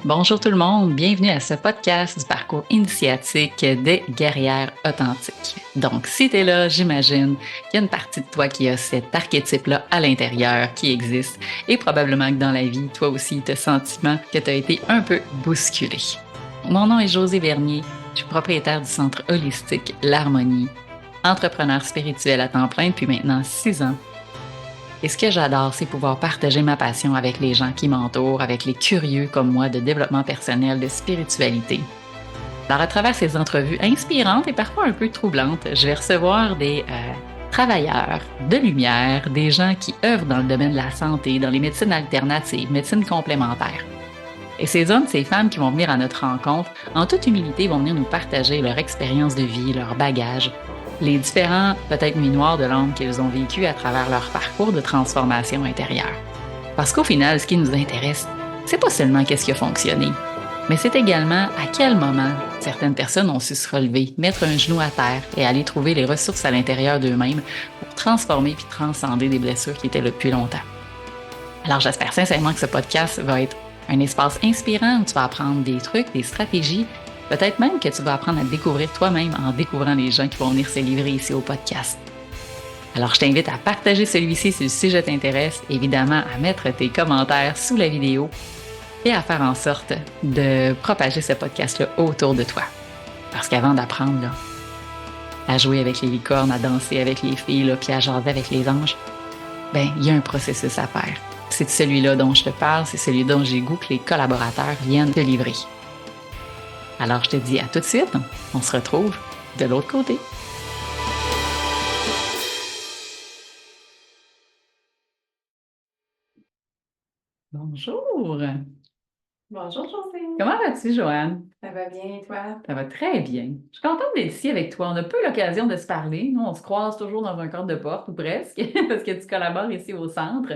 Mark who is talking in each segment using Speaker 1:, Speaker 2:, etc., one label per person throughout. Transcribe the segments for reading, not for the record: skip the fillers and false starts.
Speaker 1: Bonjour tout le monde, bienvenue à ce podcast du parcours initiatique des guerrières authentiques. Donc, si tu es là, j'imagine qu'il y a une partie de toi qui a cet archétype-là à l'intérieur qui existe et probablement que dans la vie, toi aussi, tu as le sentiment que tu as été un peu bousculé. Mon nom est Josée Vernier, je suis propriétaire du centre holistique L'Harmonie, entrepreneur spirituel à temps plein depuis maintenant 6 ans. Et ce que j'adore, c'est pouvoir partager ma passion avec les gens qui m'entourent, avec les curieux comme moi de développement personnel, de spiritualité. Alors, à travers ces entrevues inspirantes et parfois un peu troublantes, je vais recevoir des travailleurs de lumière, des gens qui œuvrent dans le domaine de la santé, dans les médecines alternatives, médecines complémentaires. Et ces hommes, ces femmes qui vont venir à notre rencontre, en toute humilité, vont venir nous partager leur expérience de vie, leur bagage, les différents, peut-être nuits noires de l'âme qu'ils ont vécues à travers leur parcours de transformation intérieure. Parce qu'au final, ce qui nous intéresse, c'est pas seulement qu'est-ce qui a fonctionné, mais c'est également à quel moment certaines personnes ont su se relever, mettre un genou à terre et aller trouver les ressources à l'intérieur d'eux-mêmes pour transformer puis transcender des blessures qui étaient là depuis longtemps. Alors j'espère sincèrement que ce podcast va être un espace inspirant où tu vas apprendre des trucs, des stratégies, peut-être même que tu vas apprendre à te découvrir toi-même en découvrant les gens qui vont venir se livrer ici au podcast. Alors je t'invite à partager celui-ci si le sujet t'intéresse, évidemment à mettre tes commentaires sous la vidéo et à faire en sorte de propager ce podcast-là autour de toi. Parce qu'avant d'apprendre là, à jouer avec les licornes, à danser avec les filles, là, puis à jaser avec les anges, ben il y a un processus à faire. C'est celui-là dont je te parle, c'est celui dont j'ai goût que les collaborateurs viennent te livrer. Alors je te dis à tout de suite, on se retrouve de l'autre côté. Bonjour!
Speaker 2: Bonjour Josée,
Speaker 1: Comment vas-tu, Joanne?
Speaker 2: ça va bien et toi?
Speaker 1: Ça va très bien. Je suis contente d'être ici avec toi. On n'a pas eu l'occasion de se parler. Nous, on se croise toujours dans un cadre de porte, ou presque, parce que tu collabores ici au centre.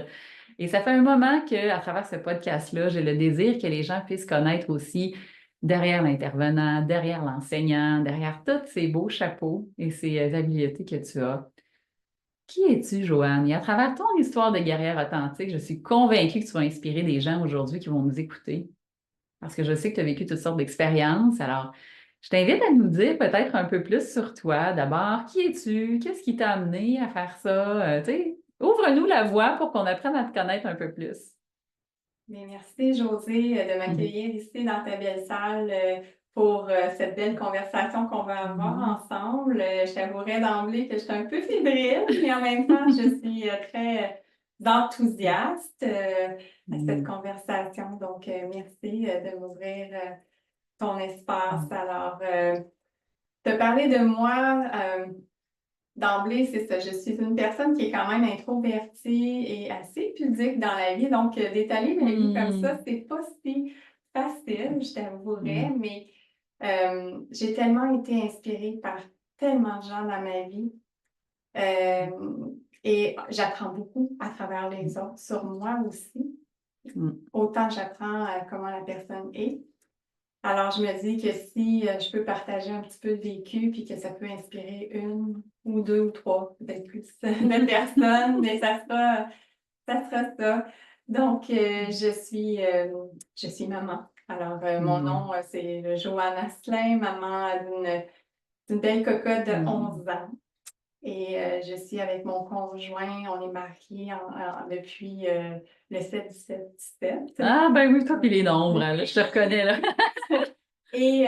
Speaker 1: Et ça fait un moment qu'à travers ce podcast-là, j'ai le désir que les gens puissent connaître aussi derrière l'intervenant, derrière l'enseignant, derrière tous ces beaux chapeaux et ces habiletés que tu as. Qui es-tu, Joanne? Et à travers ton histoire de guerrière authentique, je suis convaincue que tu vas inspirer des gens aujourd'hui qui vont nous écouter. Parce que je sais que tu as vécu toutes sortes d'expériences. Alors, je t'invite à nous dire peut-être un peu plus sur toi. D'abord, qui es-tu? Qu'est-ce qui t'a amené à faire ça? Tu sais, ouvre-nous la voie pour qu'on apprenne à te connaître un peu plus.
Speaker 2: Bien, merci Josée de
Speaker 1: Mhm.
Speaker 2: m'accueillir ici dans ta belle salle pour cette belle conversation qu'on va avoir
Speaker 1: Mhm.
Speaker 2: ensemble. Je t'avouerai d'emblée que je suis un peu fébrile, mais en même temps, je suis très enthousiaste à cette
Speaker 1: Mhm.
Speaker 2: conversation. Donc, merci de m'ouvrir ton espace. Alors, te parler de moi. D'emblée, c'est ça. Je suis une personne qui est quand même introvertie et assez pudique dans la vie. Donc, d'étaler ma vie comme ça,
Speaker 1: Mhm.
Speaker 2: c'est pas si facile, je t'avouerais,
Speaker 1: Mhm.
Speaker 2: mais j'ai tellement été inspirée par tellement de gens dans ma vie. Et j'apprends beaucoup à travers les autres, sur moi aussi.
Speaker 1: Mhm.
Speaker 2: Autant j'apprends comment la personne est. Alors, je me dis que si je peux partager un petit peu de vécu, puis que ça peut inspirer une ou deux ou trois, peut-être plus de personnes, mais ça sera ça. Donc, je suis maman. Alors, mon nom,
Speaker 1: Mhm.
Speaker 2: c'est Joanne Asselin, maman d'une belle cocotte de
Speaker 1: Mhm.
Speaker 2: 11 ans. Et je suis avec mon conjoint, on est mariés depuis le 7-17-17.
Speaker 1: Ah, ben oui, toi puis
Speaker 2: Donc,
Speaker 1: les nombres, là, je te reconnais, là.
Speaker 2: Et,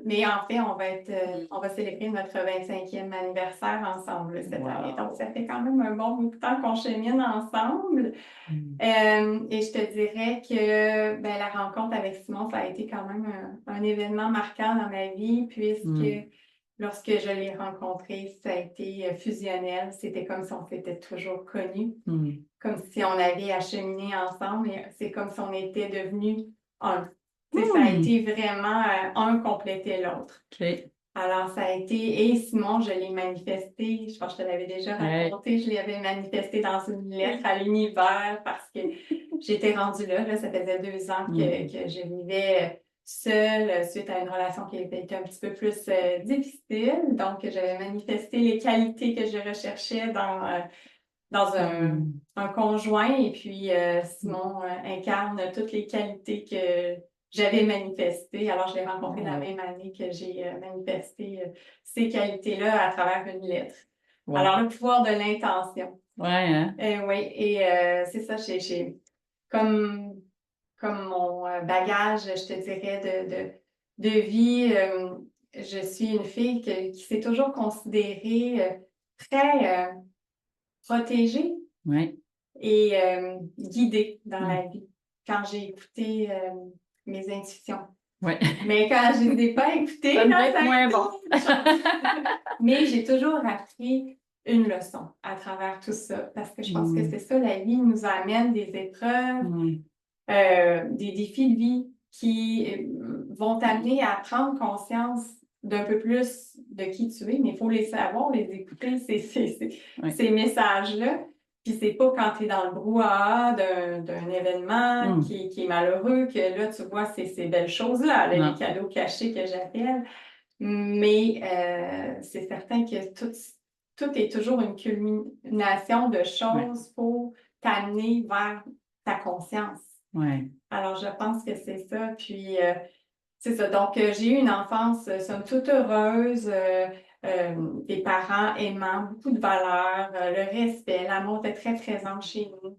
Speaker 2: mais en fait, on va célébrer notre 25e anniversaire ensemble cette année. Donc,
Speaker 1: Wow.
Speaker 2: ça fait quand même un bon bout de temps qu'on chemine ensemble.
Speaker 1: Mhm.
Speaker 2: Et je te dirais que ben, la rencontre avec Simon, ça a été quand même un événement marquant dans ma vie,
Speaker 1: Mhm.
Speaker 2: puisque lorsque je l'ai rencontré, ça a été fusionnel. C'était comme si on s'était toujours connus,
Speaker 1: Mhm.
Speaker 2: comme si on avait acheminé ensemble. Et c'est comme si on était devenus un. Tu sais, ça a
Speaker 1: Mhm.
Speaker 2: été vraiment un complétait l'autre.
Speaker 1: OK.
Speaker 2: Alors, ça a été, et Simon, je l'ai manifesté, je pense que je te l'avais déjà
Speaker 1: Ouais.
Speaker 2: raconté, je l'avais manifesté dans une lettre à l'univers parce que j'étais rendue là, ça faisait 2 ans
Speaker 1: Mhm.
Speaker 2: que je vivais seule suite à une relation qui avait été un petit peu plus difficile. Donc, j'avais manifesté les qualités que je recherchais dans
Speaker 1: Mhm.
Speaker 2: un conjoint et puis
Speaker 1: Mhm.
Speaker 2: Simon incarne toutes les qualités que j'avais manifesté. Alors, je l'ai rencontré la
Speaker 1: Wow.
Speaker 2: même année que j'ai manifesté ces qualités-là à travers une lettre.
Speaker 1: Wow.
Speaker 2: Alors, le pouvoir de l'intention.
Speaker 1: Ouais, hein?
Speaker 2: Oui, et c'est ça, comme, comme mon bagage, je te dirais, de vie, je suis une fille qui s'est toujours considérée très protégée
Speaker 1: Ouais.
Speaker 2: et guidée dans
Speaker 1: Mm.
Speaker 2: la vie quand j'ai écouté mes intuitions.
Speaker 1: Ouais.
Speaker 2: Mais quand je ne les ai pas écoutées,
Speaker 1: Ça
Speaker 2: là,
Speaker 1: devait être
Speaker 2: ça a
Speaker 1: moins
Speaker 2: été
Speaker 1: bon.
Speaker 2: autre chose. Mais j'ai toujours appris une leçon à travers tout ça, parce que je pense que c'est ça, la vie nous amène des épreuves,
Speaker 1: Mm.
Speaker 2: des défis de vie qui vont t'amener à prendre conscience d'un peu plus de qui tu es, mais il faut les savoir, les écouter,
Speaker 1: Ouais.
Speaker 2: ces messages-là. Puis c'est pas quand tu es dans le brouhaha d'un événement
Speaker 1: Mm.
Speaker 2: qui est malheureux que là, tu vois ces belles choses-là, là,
Speaker 1: Non.
Speaker 2: les cadeaux cachés que j'appelle. Mais c'est certain que tout est toujours une culmination de
Speaker 1: Ouais.
Speaker 2: choses pour t'amener vers ta conscience.
Speaker 1: Ouais.
Speaker 2: Alors, je pense que c'est ça. Puis, c'est ça. Donc, j'ai eu une enfance, somme toute heureuse, des parents aimants, beaucoup de valeurs, le respect, l'amour était très présent chez nous.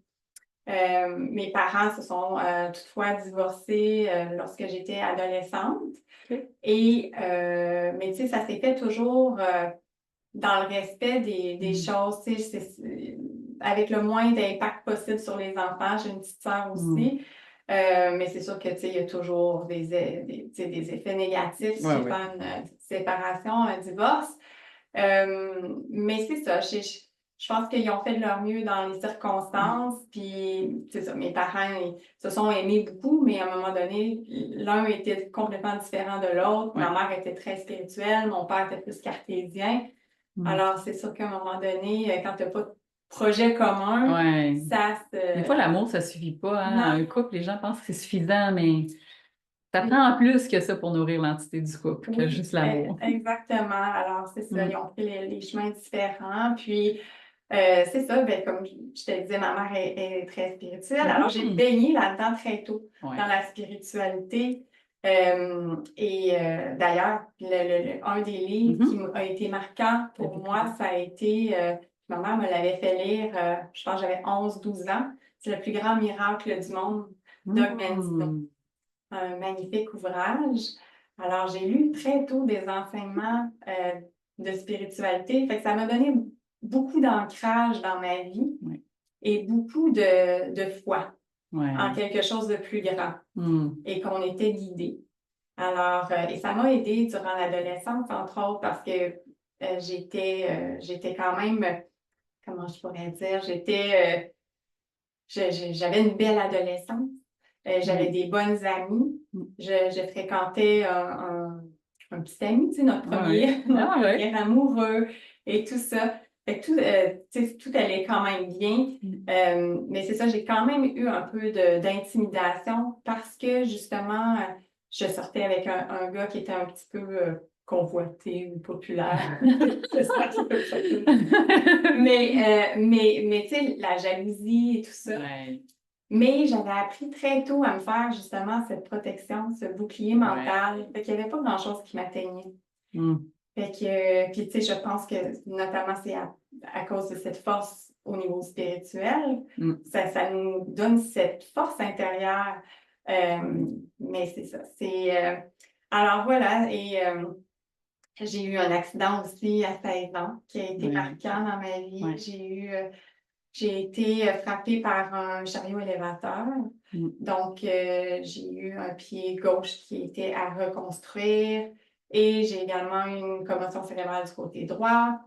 Speaker 2: Mes parents se sont toutefois divorcés lorsque j'étais adolescente.
Speaker 1: OK.
Speaker 2: Et, mais tu sais, ça s'est fait toujours dans le respect des choses, tu sais, avec le moins d'impact possible sur les enfants. J'ai une petite sœur aussi. Mais c'est sûr que, tu sais, il y a toujours tu sais, des effets négatifs
Speaker 1: Ouais,
Speaker 2: suite
Speaker 1: ouais.
Speaker 2: à une séparation, un divorce. Mais c'est ça, je pense qu'ils ont fait de leur mieux dans les circonstances, puis c'est ça, mes parents ils se sont aimés beaucoup, mais à un moment donné, l'un était complètement différent de l'autre.
Speaker 1: Ouais.
Speaker 2: Ma mère était très spirituelle, mon père était plus cartésien. Alors, c'est sûr qu'à un moment donné, quand tu n'as pas de projet commun,
Speaker 1: Ouais.
Speaker 2: ça
Speaker 1: Des fois,
Speaker 2: se...
Speaker 1: l'amour, ça suffit pas, hein.
Speaker 2: Non.
Speaker 1: Un couple, les gens pensent que c'est suffisant, mais ça prend plus que ça pour nourrir l'entité du couple, que
Speaker 2: Oui,
Speaker 1: juste l'amour.
Speaker 2: exactement. Alors, c'est ça, ils
Speaker 1: Mm.
Speaker 2: ont pris les chemins différents. Puis, c'est ça, ben, comme je te disais, ma mère est très spirituelle. Alors, j'ai
Speaker 1: Mhm.
Speaker 2: baigné là-dedans très tôt,
Speaker 1: Ouais.
Speaker 2: dans la spiritualité. D'ailleurs, un des livres qui
Speaker 1: Mhm.
Speaker 2: a été marquant pour moi, ça a été, ma mère me l'avait fait lire, je pense que j'avais 11 12 ans. C'est le plus grand miracle du monde, Doug Mandino.
Speaker 1: Mm.
Speaker 2: Un magnifique ouvrage. Alors, j'ai lu très tôt des enseignements de spiritualité. Fait que ça m'a donné beaucoup d'ancrage dans ma vie
Speaker 1: Ouais.
Speaker 2: et beaucoup de foi en
Speaker 1: Ouais.
Speaker 2: quelque chose de plus grand
Speaker 1: Mm.
Speaker 2: et qu'on était guidé. Alors, et ça m'a aidé durant l'adolescence, entre autres, parce que j'étais quand même, comment je pourrais dire, j'avais une belle adolescence. J'avais
Speaker 1: Ouais.
Speaker 2: des bonnes amies.
Speaker 1: Mm.
Speaker 2: Je fréquentais un petit ami, tu sais, notre
Speaker 1: Ouais, ouais.
Speaker 2: notre
Speaker 1: Ah, ouais.
Speaker 2: premier amoureux et tout ça. Fait que tu sais, tout allait quand même bien. Mais c'est ça, j'ai quand même eu un peu d'intimidation parce que justement, je sortais avec un gars qui était un petit peu convoité ou populaire. J'espère qu'il peut pas. Mais tu sais, la jalousie et tout ça.
Speaker 1: Ouais.
Speaker 2: Mais j'avais appris très tôt à me faire justement cette protection, ce bouclier mental. Fait qu'il n'y avait pas grand-chose qui m'atteignait.
Speaker 1: Mm.
Speaker 2: Fait que, puis tu sais, je pense que notamment c'est à cause de cette force au niveau spirituel,
Speaker 1: Mm.
Speaker 2: ça nous donne cette force intérieure. Mais c'est ça. Alors voilà, et j'ai eu un accident aussi à 16 ans qui a été
Speaker 1: Ouais.
Speaker 2: marquant dans ma vie.
Speaker 1: Ouais.
Speaker 2: J'ai été frappée par un chariot élévateur.
Speaker 1: Mm.
Speaker 2: Donc, j'ai eu un pied gauche qui était à reconstruire et j'ai également eu une commotion cérébrale du côté droit.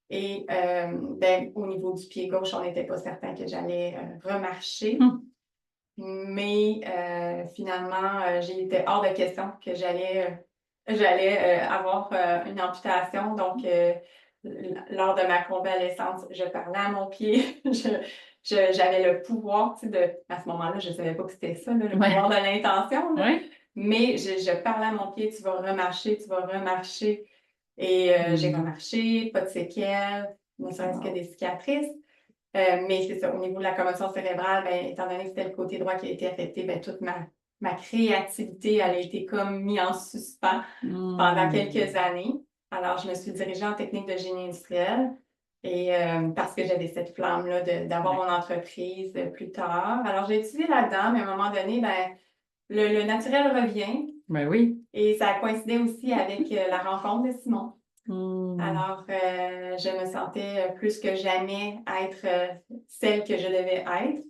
Speaker 2: Et ben, au niveau du pied gauche, on n'était pas certain que j'allais remarcher.
Speaker 1: Mm.
Speaker 2: Mais finalement, j'ai été hors de question que j'allais avoir une amputation. Donc, lors de ma convalescence, je parlais à mon pied. J'avais le pouvoir, tu sais, à ce moment-là, je ne savais pas que c'était ça, là, le
Speaker 1: Ouais.
Speaker 2: pouvoir de l'intention. Là.
Speaker 1: Ouais.
Speaker 2: Mais je parlais à mon pied, tu vas remarcher, tu vas remarcher. Et j'ai
Speaker 1: Mm.
Speaker 2: remarché, pas de séquelles, ne serait-ce que
Speaker 1: Wow.
Speaker 2: des cicatrices. Mais c'est ça, au niveau de la commotion cérébrale, ben, étant donné que c'était le côté droit qui a été affecté, ben, toute ma créativité, elle a été comme mise en suspens pendant quelques années. Alors, je me suis dirigée en technique de génie industriel et parce que j'avais cette flamme-là d'avoir mon entreprise plus tard. Alors, j'ai étudié là-dedans, mais à un moment donné, ben, le naturel revient.
Speaker 1: Ben oui.
Speaker 2: Et ça coïncidait aussi avec la rencontre de Simon. Alors, je me sentais plus que jamais être celle que je devais être.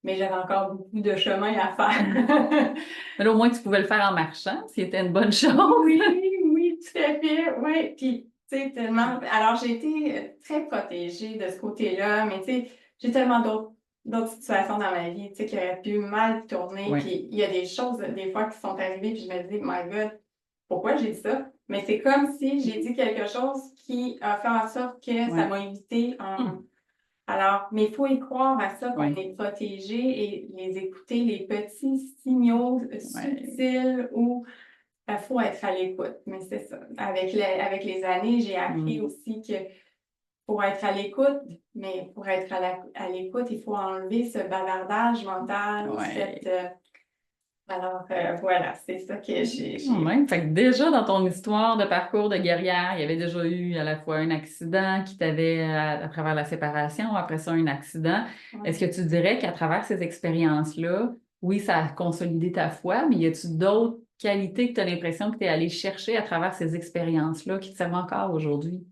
Speaker 2: Mais j'avais encore beaucoup de chemin à faire.
Speaker 1: Mais là, au moins, tu pouvais le faire en marchant, ce qui était une bonne chose.
Speaker 2: Oui, oui, tout à fait. Oui, puis, tu sais, tellement. Alors, j'ai été très protégée de ce côté-là, mais tu sais, j'ai tellement d'autres situations dans ma vie, tu sais, qui auraient pu mal tourner.
Speaker 1: Oui.
Speaker 2: Puis, il y a des choses, des fois, qui sont arrivées, puis je me dis, my God, pourquoi j'ai dit ça? Mais c'est comme si j'ai dit quelque chose qui a fait en sorte que ça m'a évité un. Alors, mais il faut y croire à ça, qu'on est protégé et les écouter, les petits signaux subtils où il faut être à l'écoute. Mais c'est ça. Avec les années, j'ai appris aussi que pour être à l'écoute, mais pour être à l'écoute, il faut enlever ce bavardage mental, alors, voilà, c'est ça que j'ai.
Speaker 1: Fait que déjà, dans ton histoire de parcours de guerrière, il y avait déjà eu à la fois un accident qui t'avait, à travers la séparation, après ça, un accident. Est-ce que tu dirais qu'à travers ces expériences-là, oui, ça a consolidé ta foi, mais y a-tu d'autres qualités que tu as l'impression que tu es allé chercher à travers ces expériences-là qui te servent encore aujourd'hui?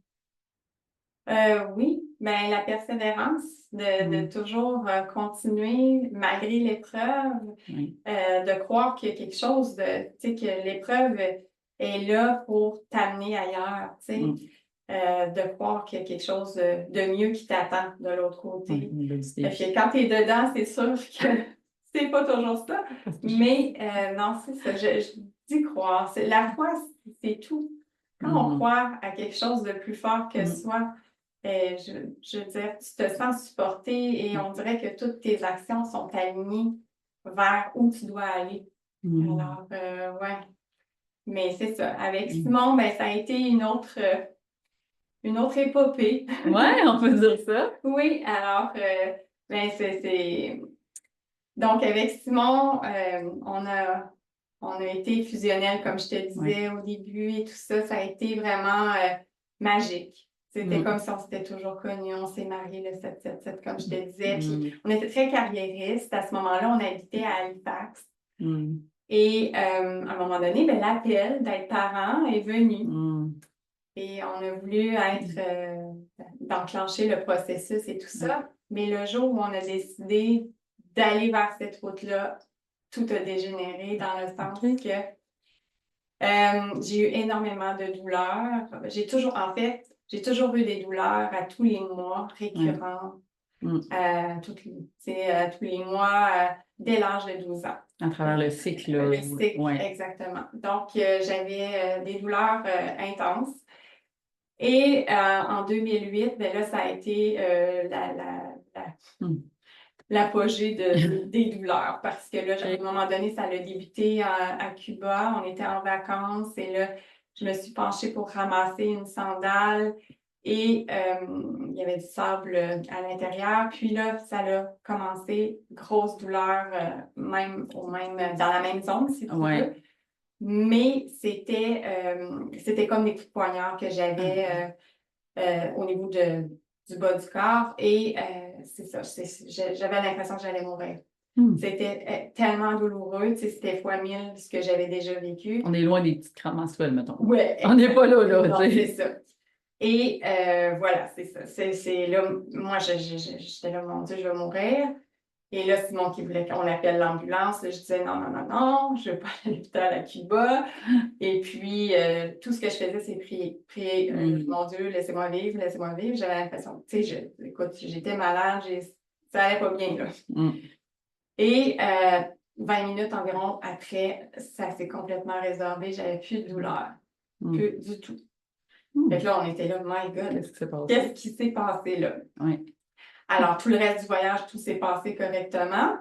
Speaker 2: Oui, ben, la persévérance, de toujours continuer malgré l'épreuve, de croire qu'il y a quelque chose de, tu sais, que l'épreuve est là pour t'amener ailleurs, tu sais, de croire qu'il y a quelque chose de mieux qui t'attend de l'autre côté. Parce que quand tu es dedans, c'est sûr que c'est pas toujours ça, mais non, c'est ça, je dis croire. La foi, c'est tout. Quand on croit à quelque chose de plus fort que soi, je veux dire, tu te sens supporté et on dirait que toutes tes actions sont alignées vers où tu dois aller. Alors, ouais. Mais c'est ça. Avec Simon, ben, ça a été une autre épopée.
Speaker 1: Ouais, on peut dire ça.
Speaker 2: Oui, alors, ben, c'est. Donc, avec Simon, on a été fusionnels, comme je te disais au début, et tout ça. Ça a été vraiment magique. C'était comme si on s'était toujours connus. On s'est mariés le 7-7-7, comme je te disais. Puis, on était très carriéristes. À ce moment-là, on habitait à Halifax. Et à un moment donné, ben, l'appel d'être parent est venu. Et on a voulu d'enclencher le processus et tout ça. Mais le jour où on a décidé d'aller vers cette route-là, tout a dégénéré dans le sens que j'ai eu énormément de douleurs. J'ai toujours eu des douleurs à tous les mois, récurrentes, tous les mois, dès l'âge de 12 ans.
Speaker 1: À travers le cycle.
Speaker 2: Le cycle, exactement. Donc, j'avais des douleurs intenses. Et en 2008, ben là, ça a été l'apogée des douleurs parce que là, à un moment donné, ça a débuté à Cuba. On était en vacances et là, je me suis penchée pour ramasser une sandale et il y avait du sable à l'intérieur. Puis là, ça a commencé, grosse douleur, même dans la même zone, si tu veux. Mais c'était comme des coups de poignard que j'avais au niveau du bas du corps. Et c'est ça, j'avais l'impression que j'allais mourir. C'était tellement douloureux, c'était fois 1000 ce que j'avais déjà vécu.
Speaker 1: On est loin des petites crampes menstruelles, mettons.
Speaker 2: Oui.
Speaker 1: On n'est pas là,
Speaker 2: non, c'est ça. Et voilà, c'est ça. C'est là, moi, j'étais là, mon Dieu, je vais mourir. Et là, Simon qui voulait qu'on appelle l'ambulance, je disais non, non, non, non, je ne veux pas aller à l'hôpital à Cuba. Et puis, tout ce que je faisais, c'est prier, mon Dieu, laissez-moi vivre, laissez-moi vivre. J'avais l'impression, tu sais, écoute, j'étais malade, ça allait pas bien, là. Et 20 minutes environ après, ça s'est complètement résorbé, j'avais plus de douleur, plus du tout. Fait que là, on était là, my God, qu'est-ce qui s'est passé là? Alors, tout le reste du voyage, tout s'est passé correctement.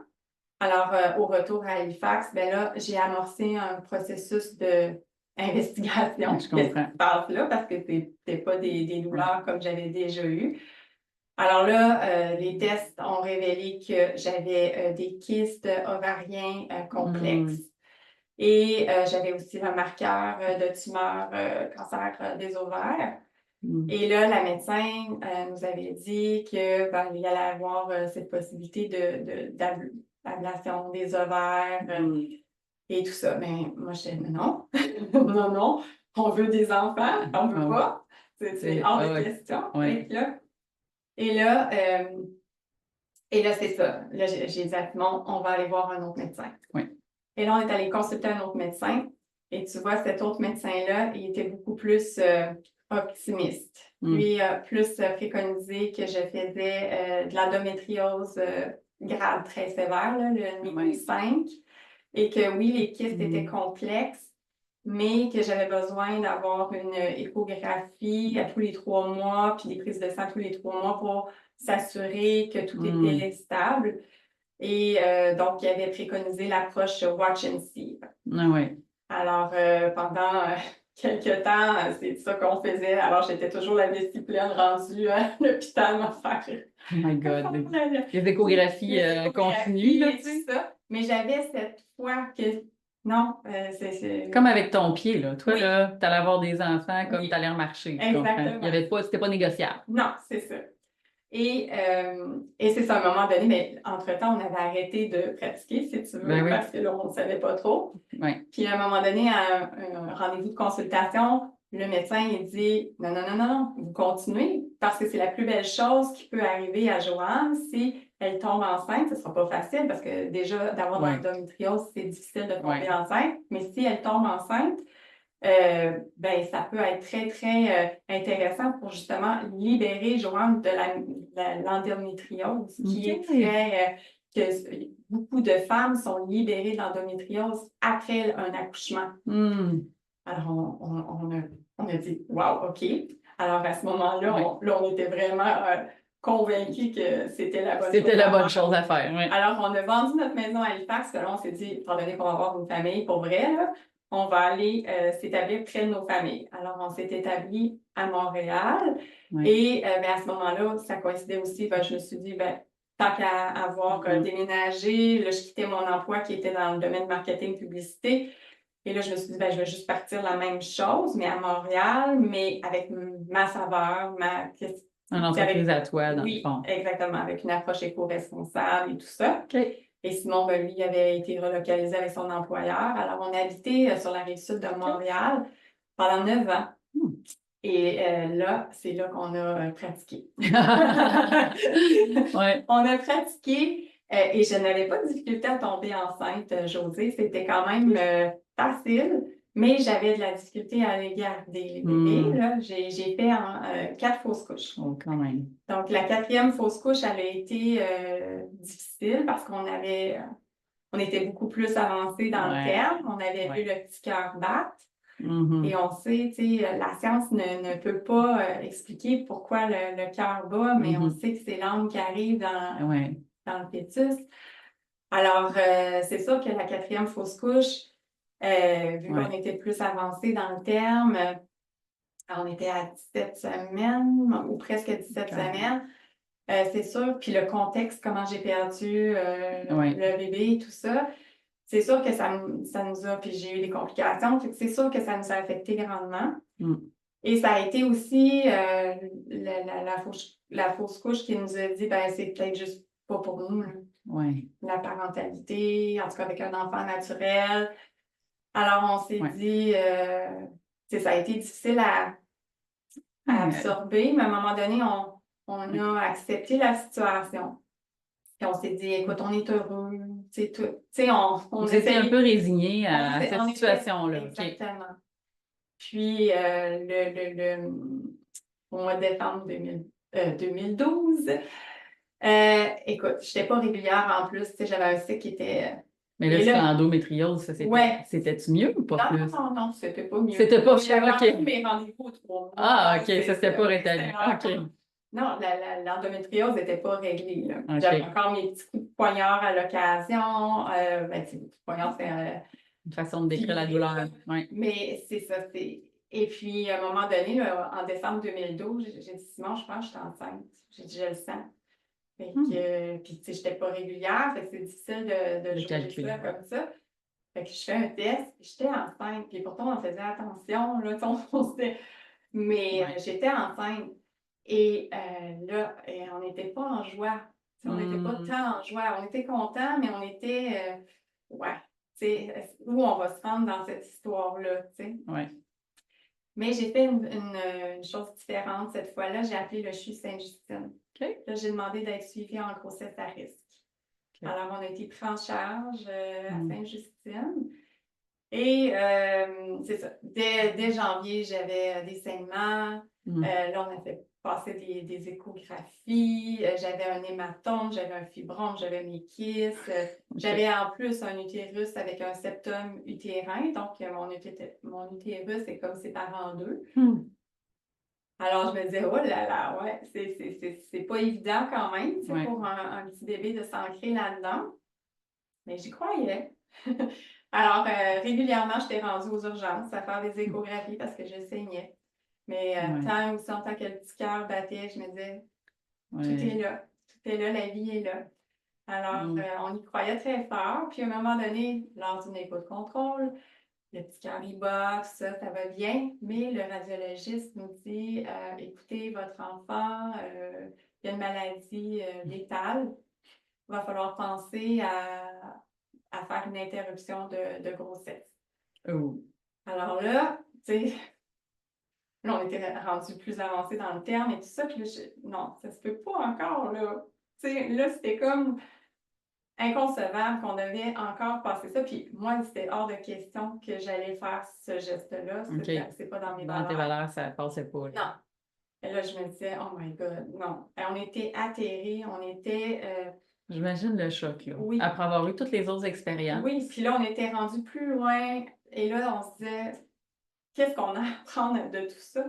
Speaker 2: Alors, au retour à Halifax, ben là, j'ai amorcé un processus d'investigation.
Speaker 1: Je comprends.
Speaker 2: Qu'est-ce qui se passe là? Parce que c'était pas des douleurs comme j'avais déjà eues. Alors là, les tests ont révélé que j'avais des kystes ovariens complexes et j'avais aussi le marqueur de tumeur cancer des ovaires. Et là, la médecin nous avait dit que il y allait avoir cette possibilité d'ablation des ovaires et tout ça. Mais moi, je disais non, non, non, on veut des enfants, on veut pas. C'est hors de question.
Speaker 1: Ouais.
Speaker 2: Et là, c'est ça. Là, j'ai dit à Simon, on va aller voir un autre médecin.
Speaker 1: Oui.
Speaker 2: Et là, on est allé consulter un autre médecin. Et tu vois, cet autre médecin-là, il était beaucoup plus optimiste. Lui a plus préconisé que je faisais de l'endométriose grade très sévère, là, le niveau 5. Et que oui, les kystes étaient complexes, mais que j'avais besoin d'avoir une échographie à tous les 3 mois, puis des prises de sang tous les 3 mois pour s'assurer que tout était stable. Et donc, il avait préconisé l'approche Watch and See.
Speaker 1: Ah ouais.
Speaker 2: Alors, pendant quelques temps, c'est ça qu'on faisait. Alors, j'étais toujours la vessie pleine rendue à l'hôpital à faire.
Speaker 1: Oh my God. Les échographies continues, là, tu sais.
Speaker 2: Mais j'avais cette foi que non, c'est...
Speaker 1: Comme avec ton pied, là. Toi,
Speaker 2: Oui.
Speaker 1: là, tu allais avoir des enfants comme tu allais remarcher.
Speaker 2: Exactement.
Speaker 1: Il y avait pas, c'était pas négociable.
Speaker 2: Non, c'est ça. Et c'est ça, à un moment donné, mais entre-temps, on avait arrêté de pratiquer, si tu veux, parce que là, on ne savait pas trop.
Speaker 1: Oui.
Speaker 2: Puis à un moment donné, à un rendez-vous de consultation, le médecin, il dit « Non, non, non, non, vous continuez, parce que c'est la plus belle chose qui peut arriver à Joanne. Si elle tombe enceinte, ce ne sera pas facile, parce que déjà, d'avoir de l'endométriose, c'est difficile de tomber enceinte. Mais si elle tombe enceinte, ça peut être très, très intéressant pour justement libérer Joanne de l'endométriose, qui est très... que beaucoup de femmes sont libérées de l'endométriose après un accouchement. Alors, on a dit « Wow, OK ». Alors, à ce moment-là, on était vraiment convaincus que c'était la bonne chose à faire. Alors, on a vendu notre maison à Halifax, parce que là, on s'est dit, étant donné qu'on va avoir une famille pour vrai, là, on va aller s'établir près de nos familles. Alors, on s'est établi à Montréal. Et à ce moment-là, ça coïncidait aussi, je me suis dit, tant qu'à avoir déménagé, là, je quittais mon emploi qui était dans le domaine marketing publicité. Et là, je me suis dit, je vais juste partir la même chose, mais à Montréal, mais avec ma saveur,
Speaker 1: une entreprise à toi, dans le fond.
Speaker 2: Oui, exactement, avec une approche éco-responsable et tout ça.
Speaker 1: OK.
Speaker 2: Et Simon, lui, avait été relocalisé avec son employeur. Alors, on a habité sur la rive sud de Montréal pendant 9 ans. Et là, c'est là qu'on a pratiqué. On a pratiqué et je n'avais pas de difficulté à tomber enceinte, Josée. C'était quand même facile, mais j'avais de la difficulté à aller garder les bébés. Là. J'ai fait 4 fausses couches.
Speaker 1: Oh, quand même.
Speaker 2: Donc, la 4e fausse couche, elle a été difficile parce qu'on était beaucoup plus avancé dans le terme. On avait vu le petit cœur battre. Et on sait, la science ne peut pas expliquer pourquoi le cœur bat, mais on sait que c'est l'âme qui arrive dans le fœtus. Alors, c'est sûr que la 4e fausse couche, vu qu'on était plus avancé dans le terme, on était à 17 semaines ou presque 17 semaines. C'est sûr. Puis le contexte, comment j'ai perdu le bébé, tout ça, c'est sûr que ça nous a... Puis j'ai eu des complications. C'est sûr que ça nous a affecté grandement. Et ça a été aussi la fausse couche qui nous a dit, c'est peut-être juste pas pour nous. La parentalité, en tout cas avec un enfant naturel. Alors, on s'est dit... ça a été difficile à absorber, mais à un moment donné, on a accepté la situation. Puis on s'est dit, écoute, on est heureux, c'est tout. On
Speaker 1: était un peu résigné à cette situation-là.
Speaker 2: Exactement. Puis, au mois de décembre 2012, écoute, je n'étais pas régulière en plus. J'avais un cycle qui était...
Speaker 1: Mais là, c'est l'endométriose, ça, c'était-tu mieux ou pas plus?
Speaker 2: Non, c'était pas mieux.
Speaker 1: C'était pas mieux,
Speaker 2: J'avais mes rendez-vous aux 3 mois.
Speaker 1: Ah, OK, ça s'était pas rétabli. OK.
Speaker 2: Non, l'endométriose n'était pas réglée. Okay. J'avais encore mes petits coups de poignard à l'occasion. Ces coups de poignard, c'est...
Speaker 1: une façon de décrire la douleur.
Speaker 2: Mais c'est ça. Et puis, à un moment donné, là, en décembre 2012, j'ai dit, Simon, je pense que je suis enceinte. J'ai dit, je le sens. Fait que, puis, tu sais, je n'étais pas régulière, fait que c'est difficile de jauger
Speaker 1: calculer.
Speaker 2: ça comme ça. Fait que je fais un test, puis j'étais enceinte. Puis pourtant, on faisait attention, là, tu sais, mais
Speaker 1: Ouais.
Speaker 2: j'étais enceinte. Et là, on n'était pas en joie. Tu sais, on n'était pas tant en joie. On était contents, mais on était, ouais, tu sais, où on va se rendre dans cette histoire-là, tu sais.
Speaker 1: Ouais.
Speaker 2: Mais j'ai fait une chose différente cette fois-là. J'ai appelé le CHU Sainte-Justine.
Speaker 1: OK.
Speaker 2: Là, j'ai demandé d'être suivie en grossesse à risque.
Speaker 1: OK.
Speaker 2: Alors, on a été pris en charge à Sainte-Justine. Et c'est ça. Dès janvier, j'avais des saignements. Là, on a fait passer des échographies. J'avais un hématome, j'avais un fibrome, j'avais mes kystes. J'avais en plus un utérus avec un septum utérin. Donc, mon utérus est comme séparé en deux. Alors, je me disais, oh là là, ouais, c'est pas évident quand même, tu sais, pour un petit bébé de s'ancrer là-dedans. Mais j'y croyais. Alors, régulièrement, j'étais rendue aux urgences à faire des échographies parce que je saignais. Mais tant aussi longtemps que le petit cœur battait, je me disais, tout est là. Tout est là, la vie est là. Alors, on y croyait très fort. Puis, à un moment donné, lors d'une écho-contrôle, le petit cœur il bat, tout ça, ça va bien. Mais le radiologiste nous dit, écoutez, votre enfant, il y a une maladie létale. Il va falloir penser à faire une interruption de grossesse.
Speaker 1: Oh.
Speaker 2: Alors là, tu sais, là, on était rendu plus avancé dans le terme et tout ça, puis là, non, ça se peut pas encore, là. Tu sais, là, c'était comme inconcevable qu'on devait encore passer ça, puis moi, c'était hors de question que j'allais faire ce geste-là, c'est pas dans mes valeurs.
Speaker 1: Dans tes valeurs, ça passait pas. Là.
Speaker 2: Non. Et là, je me disais, oh my God, non. Et on était atterrés, on était...
Speaker 1: J'imagine le choc, là.
Speaker 2: Oui.
Speaker 1: Après avoir eu toutes les autres expériences.
Speaker 2: Oui, puis là, on était rendu plus loin. Et là, on se disait, qu'est-ce qu'on a à apprendre de tout ça?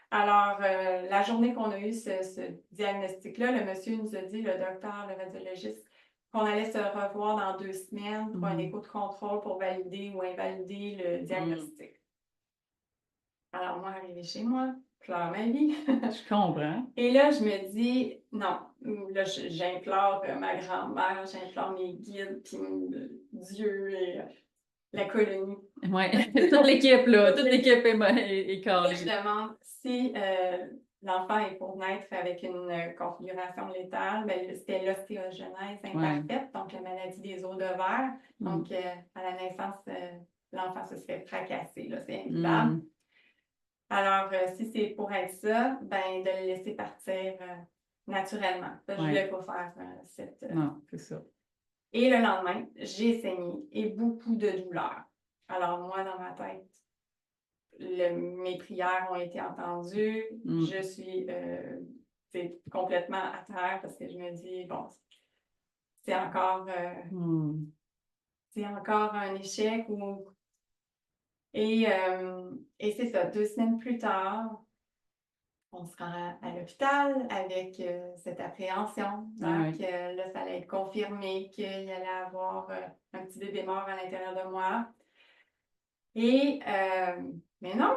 Speaker 2: Alors, la journée qu'on a eu ce diagnostic-là, le monsieur nous a dit, le docteur, le radiologiste, qu'on allait se revoir dans 2 semaines pour un écho de contrôle pour valider ou invalider le diagnostic. Alors, moi, arrivée chez moi, pleure ma vie.
Speaker 1: Je comprends.
Speaker 2: Et là, je me dis, non, là, j'implore ma grand-mère, j'implore mes guides, puis Dieu et la colonie.
Speaker 1: Oui, toute l'équipe, là, toute l'équipe est calée.
Speaker 2: Je demande si l'enfant est pour naître avec une configuration létale, bien, c'était l'ostéogenèse imparfaite, donc la maladie des os de verre. Donc, à la naissance, l'enfant se serait fracassé, là, c'est invivable. Alors, si c'est pour être ça, ben de le laisser partir naturellement. Je ne voulais pas faire cette...
Speaker 1: Non, c'est ça.
Speaker 2: Et le lendemain, j'ai saigné et beaucoup de douleurs. Alors, moi, dans ma tête, mes prières ont été entendues. Je suis complètement à terre parce que je me dis, bon, c'est encore un échec. Et c'est ça, 2 semaines plus tard, on se rend à l'hôpital avec cette appréhension. Donc, là, ça allait être confirmé qu'il allait avoir un petit bébé mort à l'intérieur de moi. Et, mais non,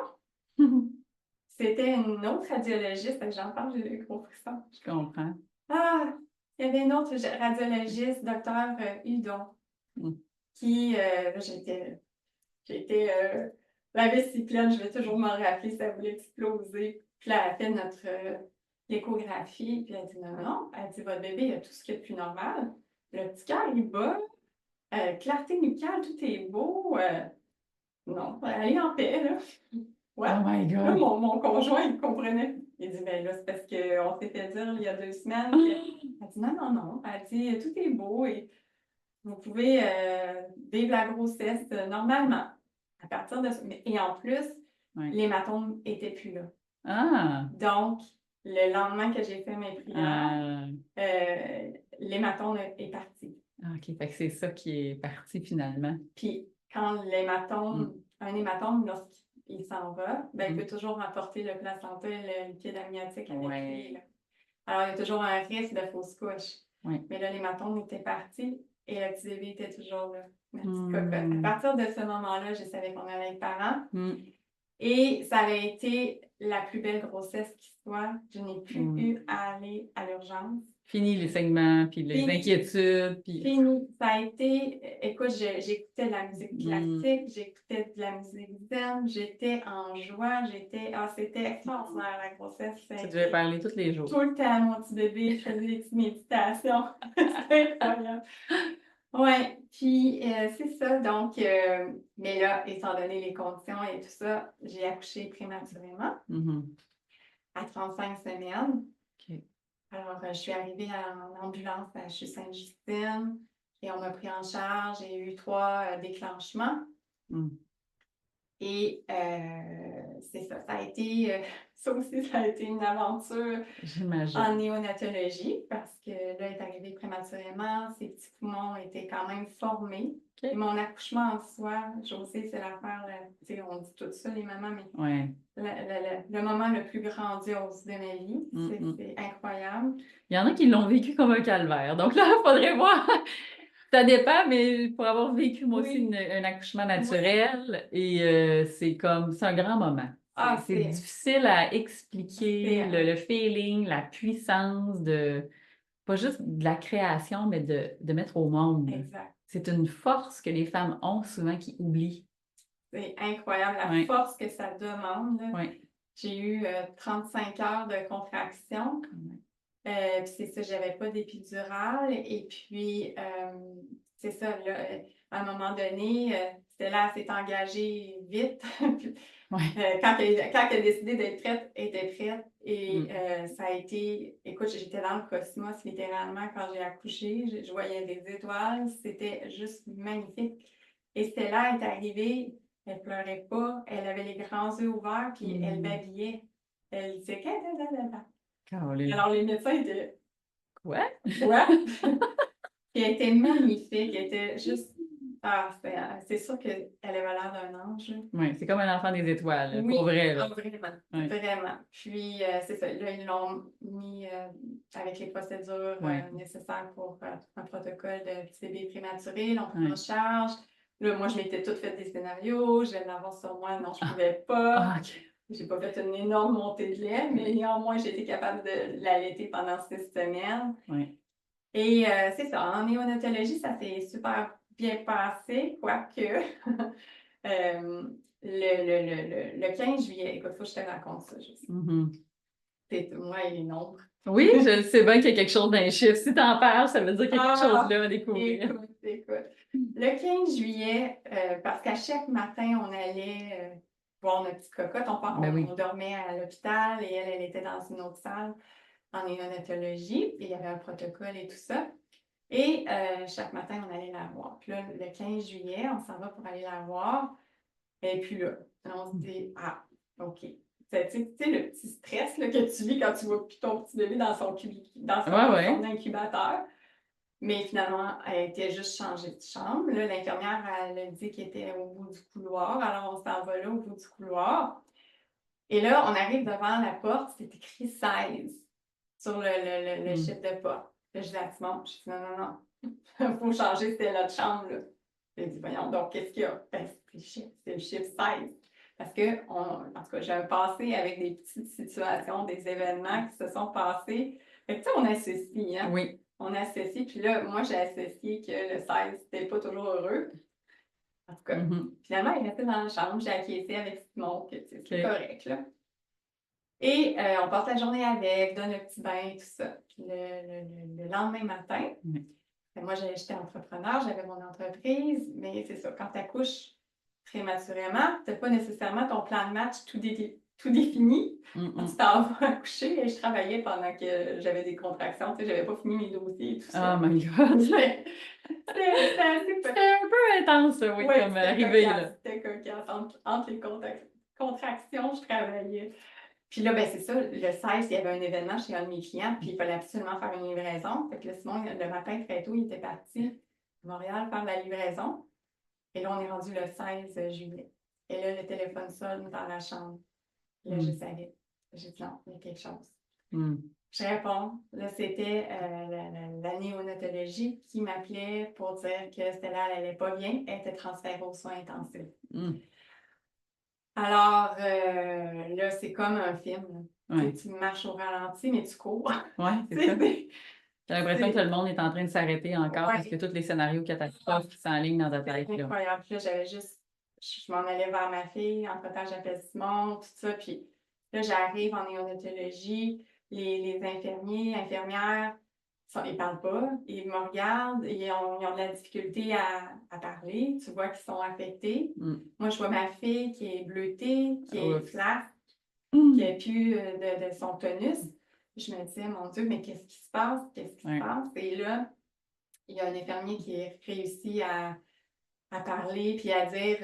Speaker 2: c'était une autre radiologiste, j'en parle, j'ai des gros frissons.
Speaker 1: Je comprends.
Speaker 2: Ah, il y avait une autre radiologiste, docteur Hudon, qui, j'étais la vessie pleine, je vais toujours m'en rappeler, ça voulait exploser. Puis là, elle a fait notre échographie, puis elle dit non, non, elle dit votre bébé, il a tout ce qu'il y a de plus normal. Le petit cœur, il bat, clarté nucléaire, tout est beau. Non, allez en paix, là. Ouais.
Speaker 1: Oh my God!
Speaker 2: Là, mon conjoint, il comprenait. Il dit, ben là, c'est parce qu'on s'est fait dire il y a 2 semaines. Elle dit, non, non, non. Elle dit, tout est beau et vous pouvez vivre la grossesse normalement. À partir de ça. Et en plus, l'hématome n'était plus là.
Speaker 1: Ah!
Speaker 2: Donc, le lendemain que j'ai fait mes prières, l'hématome est parti.
Speaker 1: OK, fait que c'est ça qui est parti finalement.
Speaker 2: Puis, quand un hématome, lorsqu'il s'en va, ben, il peut toujours emporter le placenta et le liquide amniotique avec lui. Alors, il y a toujours un risque de fausse couche. Mais là, l'hématome était parti et le petit bébé était toujours là. Ma petite cocotte. À partir de ce moment-là, je savais qu'on allait être parents. Et ça avait été la plus belle grossesse qui soit. Je n'ai plus
Speaker 1: Mm.
Speaker 2: eu à aller à l'urgence.
Speaker 1: Fini les saignements, puis les
Speaker 2: Fini.
Speaker 1: inquiétudes, puis...
Speaker 2: Fini. Ça a été... Écoute, j'écoutais de la musique
Speaker 1: Mm.
Speaker 2: classique, j'écoutais de la musique zen, j'étais en joie, c'était extraordinaire, la grossesse.
Speaker 1: Tu devais parler tous les jours.
Speaker 2: Tout le temps, mon petit bébé, je faisais des petites méditations. C'était incroyable. Ouais, puis c'est ça. Donc, mais là, étant donné les conditions et tout ça, j'ai accouché prématurément à 35 semaines.
Speaker 1: OK.
Speaker 2: Alors, je suis arrivée en ambulance à CHU Sainte-Justine et on m'a pris en charge. J'ai eu 3 déclenchements.
Speaker 1: Mm.
Speaker 2: Et c'est ça. Ça a été, ça aussi, ça a été une aventure
Speaker 1: J'imagine.
Speaker 2: en néonatologie parce que là, elle est arrivée prématurément. Ses petits poumons étaient quand même formés.
Speaker 1: OK.
Speaker 2: Et mon accouchement en soi, Josée, c'est l'affaire, tu sais, on dit tout ça, les mamans, mais
Speaker 1: Ouais.
Speaker 2: le moment le plus grandiose de ma vie, c'est incroyable.
Speaker 1: Il y en a qui l'ont vécu comme un calvaire. Donc là, il faudrait voir. Ça dépend, mais pour avoir vécu moi aussi un accouchement naturel, et c'est un grand moment.
Speaker 2: Ah,
Speaker 1: C'est difficile à expliquer
Speaker 2: c'est,
Speaker 1: le feeling, la puissance de, pas juste de la création, mais de mettre au monde.
Speaker 2: exact.
Speaker 1: C'est une force que les femmes ont souvent qui oublient.
Speaker 2: C'est incroyable, la
Speaker 1: Ouais.
Speaker 2: force que ça demande. Là.
Speaker 1: Ouais.
Speaker 2: J'ai eu 35 heures de contraction. Puis c'est ça, j'avais pas d'épidurale. Et puis, c'est ça, là, à un moment donné, c'était là, elle s'est engagée vite. Quand elle a décidé d'être prête, elle était prête. Et ça a été, écoute, j'étais dans le cosmos littéralement quand j'ai accouché. Je voyais des étoiles. C'était juste magnifique. Et Stella est arrivée, elle pleurait pas, elle avait les grands yeux ouverts, puis elle babillait. Elle disait, alors les médecins étaient.
Speaker 1: Quoi?
Speaker 2: Quoi? Puis elle était magnifique, elle était juste. Ah, c'est sûr qu'elle avait l'air d'un ange.
Speaker 1: Oui, c'est comme un enfant des étoiles,
Speaker 2: Oui,
Speaker 1: pour vrai. Là.
Speaker 2: vraiment.
Speaker 1: Ouais.
Speaker 2: Vraiment. Puis, c'est ça. Là, ils l'ont mis avec les procédures nécessaires pour un protocole de petit bébé prématuré. Ils l'ont pris en charge. Là, moi, je m'étais toute fait des scénarios. J'allais l'avoir sur moi. Non, je ne pouvais pas.
Speaker 1: Ah, OK.
Speaker 2: J'ai pas fait une énorme montée de lait, mais néanmoins, j'ai été capable de l'allaiter pendant 6 semaines.
Speaker 1: Oui.
Speaker 2: Et c'est ça. En néonatologie, ça s'est super bien passé, quoique. Le 15 juillet, écoute, il faut que je te raconte ça juste. C'est moi et les nombres.
Speaker 1: Oui, je sais bien qu'il y a quelque chose dans les chiffres. Si tu en parles, ça veut dire qu'il y a quelque chose là à découvrir.
Speaker 2: Écoute. Le 15 juillet, parce qu'à chaque matin, on allait voir notre petite cocotte. On dormait à l'hôpital et elle était dans une autre salle en néonatologie. Et il y avait un protocole et tout ça. Et chaque matin, on allait la voir. Puis là, le 15 juillet, on s'en va pour aller la voir. Et puis là, on se dit, ah, OK. Tu sais, le petit stress là, que tu vis quand tu vois ton petit bébé dans son incubateur. Mais finalement, elle était juste changée de chambre. Là, l'infirmière, elle a dit qu'elle était au bout du couloir. Alors, on s'en va là, au bout du couloir. Et là, on arrive devant la porte. C'est écrit 16 sur le chiffre de porte. Là, je dis à Simon, je dis, non. Il faut changer, c'était notre chambre, là. J'ai dit, voyons, donc, qu'est-ce qu'il y a? Ben, c'est le chiffre 16. Parce que, en tout cas, j'ai un passé avec des petites situations, des événements qui se sont passés. Fait que, tu sais, on associe, hein?
Speaker 1: Oui.
Speaker 2: On associe, puis là, moi, j'ai associé que le 16, c'était pas toujours heureux. En tout cas, finalement, il restait dans la chambre, j'ai acquiescé avec Simon, que c'est correct, là. Et on passe la journée avec, donne le petit bain, tout ça. Puis le lendemain matin, moi, j'étais entrepreneur, j'avais mon entreprise, mais c'est ça, quand tu accouches prématurément, tu n'as pas nécessairement ton plan de match tout défini. Tu t'en vas accoucher et je travaillais pendant que j'avais des contractions, tu sais, j'avais pas fini mes dossiers et tout ça.
Speaker 1: Oh my God!
Speaker 2: C'était
Speaker 1: un peu intense, oui, comme arrivé, là.
Speaker 2: C'était cocasse. Entre les contractions, je travaillais. Puis là, ben c'est ça, le 16, il y avait un événement chez un de mes clients, puis il fallait absolument faire une livraison. Fait que là, Simon, le matin, très tôt, il était parti à Montréal faire la livraison. Et là, on est rendu le 16 juillet. Et là, le téléphone sonne dans la chambre. Là, je savais. J'ai dit non, il y a quelque chose. Je réponds. Là, c'était la néonatologie qui m'appelait pour dire que Stella, elle n'allait pas bien. Elle était transférée aux soins intensifs. Alors, là, c'est comme un film.
Speaker 1: Ouais.
Speaker 2: Tu marches au ralenti, mais tu cours.
Speaker 1: Ouais, c'est ça. J'ai l'impression que tout le monde est en train de s'arrêter encore parce que tous les scénarios catastrophes s'enlignent dans ta tête, là.
Speaker 2: Incroyable. Puis là, je m'en allais vers ma fille. Entre-temps, j'appelle Simon, tout ça. Puis là, j'arrive en néonatologie. Les infirmiers, infirmières, ils parlent pas. Ils me regardent. Ils ont de la difficulté à parler. Tu vois qu'ils sont affectés. Moi, je vois ma fille qui est bleutée, qui est flasque, qui n'a plus de son tonus. Je me disais, mon Dieu, mais qu'est-ce qui se passe? Qu'est-ce qui se passe? Et là, il y a un infirmier qui a réussi à parler puis à dire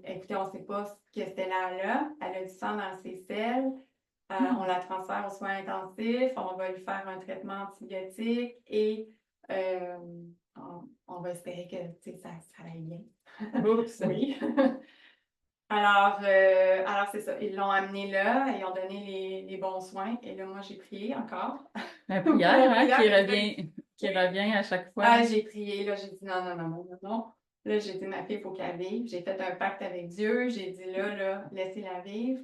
Speaker 2: écoutez, on ne sait pas ce que Stella a. Elle a du sang dans ses selles. On la transfère aux soins intensifs. On va lui faire un traitement antibiotique et on va espérer que ça aille bien.
Speaker 1: Oups!
Speaker 2: Oui. Alors c'est ça. Ils l'ont amené là, ils ont donné les bons soins. Et là, moi, j'ai prié encore.
Speaker 1: La prière, hein, qui
Speaker 2: Oui.
Speaker 1: revient à chaque fois.
Speaker 2: Ah, j'ai prié, là, j'ai dit non, non, non, non, non, non. Là, j'ai dit, ma fille, il faut qu'elle vive. J'ai fait un pacte avec Dieu. J'ai dit, là, laissez-la vivre.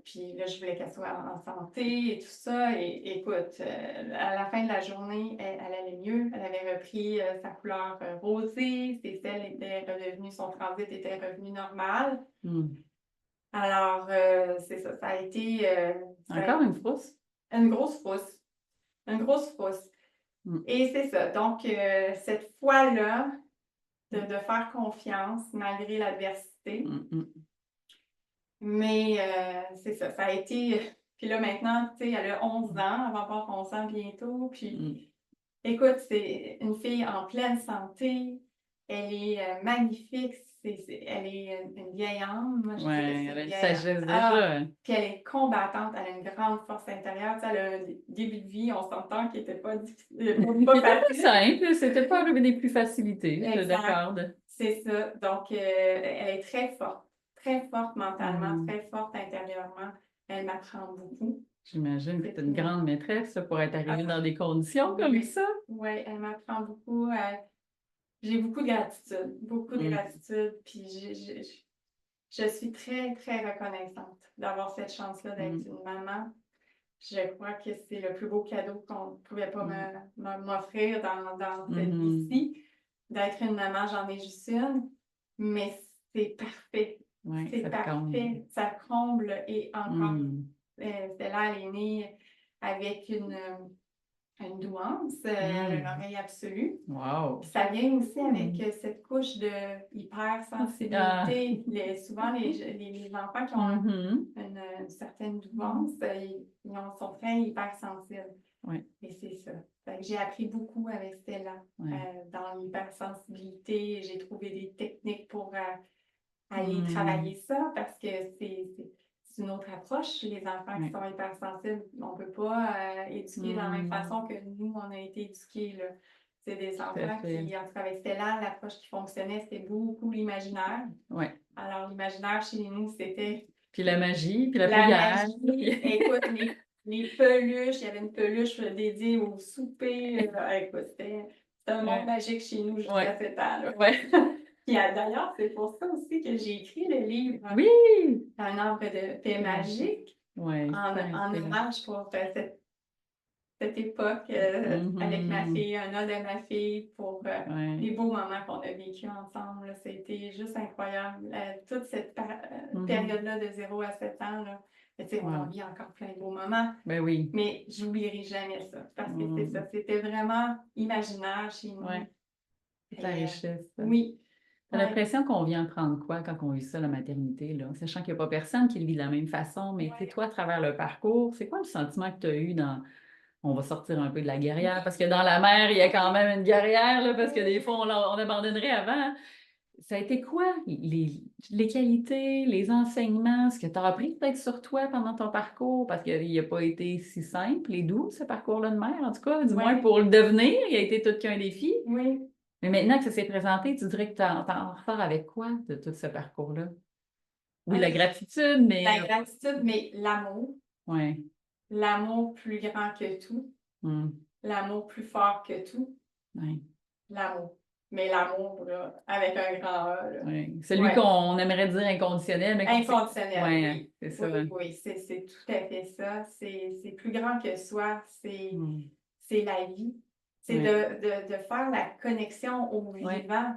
Speaker 2: Puis là, je voulais qu'elle soit en santé et tout ça. Et écoute, à la fin de la journée, elle allait mieux. Elle avait repris sa couleur rosée. Ses selles étaient redevenues, son transit était revenu normal. Alors, c'est ça. Ça a été...
Speaker 1: Encore une frousse?
Speaker 2: Une grosse frousse. Une grosse frousse. Et c'est ça. Donc, cette fois-là, de faire confiance malgré l'adversité. Mais c'est ça. Ça a été. Puis là, maintenant, tu sais, elle a 11 ans. Elle va avoir 11 ans bientôt. Puis, écoute, c'est une fille en pleine santé. Elle est magnifique. Elle est une vieille âme. Moi, je dirais que
Speaker 1: Oui,
Speaker 2: c'est
Speaker 1: elle a
Speaker 2: une
Speaker 1: une
Speaker 2: vieille âme.
Speaker 1: sagesse déjà.
Speaker 2: Puis elle est combattante, elle a une grande force intérieure. Tu sais, elle a un début de vie, on s'entend, qui n'était pas difficile.
Speaker 1: Pas facile. Simple, c'était pas des plus facilités, je l'accorde.
Speaker 2: C'est ça. Donc, elle est très forte mentalement, très forte intérieurement. Elle m'apprend beaucoup.
Speaker 1: J'imagine que tu es une grande maîtresse pour être arrivée dans des conditions comme ça.
Speaker 2: Oui, elle m'apprend beaucoup. J'ai beaucoup de gratitude, beaucoup de gratitude. Puis je suis très, très reconnaissante d'avoir cette chance-là d'être une maman. Je crois que c'est le plus beau cadeau qu'on ne pouvait pas m'offrir dans cette vie-ci. D'être une maman, j'en ai juste une, mais c'est parfait.
Speaker 1: Ouais,
Speaker 2: c'est parfait. Ça comble et encore. Stella, elle est née avec une douance, l'oreille absolue.
Speaker 1: Wow.
Speaker 2: Puis ça vient aussi avec cette couche de hypersensibilité. Souvent, les enfants qui ont une certaine douance, sont très hypersensibles.
Speaker 1: Ouais.
Speaker 2: Et c'est ça. Fait que j'ai appris beaucoup avec Stella dans l'hypersensibilité. J'ai trouvé des techniques pour aller travailler ça parce que c'est une autre approche. Les enfants qui sont hypersensibles, on ne peut pas éduquer de la même façon que nous, on a été éduqués. Là. C'est des enfants qui, en tout cas avec Stella, l'approche qui fonctionnait, c'était beaucoup l'imaginaire.
Speaker 1: Ouais.
Speaker 2: Alors, l'imaginaire chez nous, c'était...
Speaker 1: Puis la magie, puis la prière.
Speaker 2: Magie. Écoute, les peluches, il y avait une peluche dédiée au souper. Écoute, c'était un monde magique chez nous jusqu'à 7 ans.
Speaker 1: Ouais.
Speaker 2: Puis d'ailleurs, c'est pour ça aussi que j'ai écrit le livre Un arbre de paix magique en hommage pour cette époque avec ma fille, un ode à ma fille pour les beaux moments qu'on a vécu ensemble. C'était juste incroyable. Toute cette période-là de 0 à 7 ans, là, on vit encore plein de beaux moments.
Speaker 1: Ben oui.
Speaker 2: Mais je n'oublierai jamais ça parce que c'est ça. C'était vraiment imaginaire chez nous.
Speaker 1: C'est la richesse.
Speaker 2: Oui.
Speaker 1: T'as l'impression qu'on vient prendre quoi quand on vit ça, la maternité, là? Sachant qu'il n'y a pas personne qui le vit de la même façon, mais toi, à travers le parcours, c'est quoi le sentiment que tu as eu dans... On va sortir un peu de la guerrière, parce que dans la mer, il y a quand même une guerrière, là, parce que des fois, on abandonnerait avant. Ça a été quoi les qualités, les enseignements, ce que tu as appris peut-être sur toi pendant ton parcours, parce qu'il n'a pas été si simple et doux, ce parcours-là de mère, en tout cas, du moins pour le devenir, il a été tout qu'un défi.
Speaker 2: Oui.
Speaker 1: Mais maintenant que ça s'est présenté, tu dirais que tu en ressors avec quoi de tout ce parcours-là? Oui, la gratitude, mais...
Speaker 2: La gratitude, mais l'amour.
Speaker 1: Oui.
Speaker 2: L'amour plus grand que tout. L'amour plus fort que tout.
Speaker 1: Oui.
Speaker 2: L'amour. mais l'amour, là, avec un grand A, là.
Speaker 1: Oui. Celui
Speaker 2: Ouais.
Speaker 1: qu'on aimerait dire inconditionnel, mais
Speaker 2: Inconditionnel,
Speaker 1: Oui,
Speaker 2: oui.
Speaker 1: c'est ça.
Speaker 2: Oui, c'est tout à fait ça. C'est plus grand que soi.
Speaker 1: Mm.
Speaker 2: C'est la vie. C'est
Speaker 1: Oui.
Speaker 2: de faire la connexion au
Speaker 1: Oui.
Speaker 2: vivant.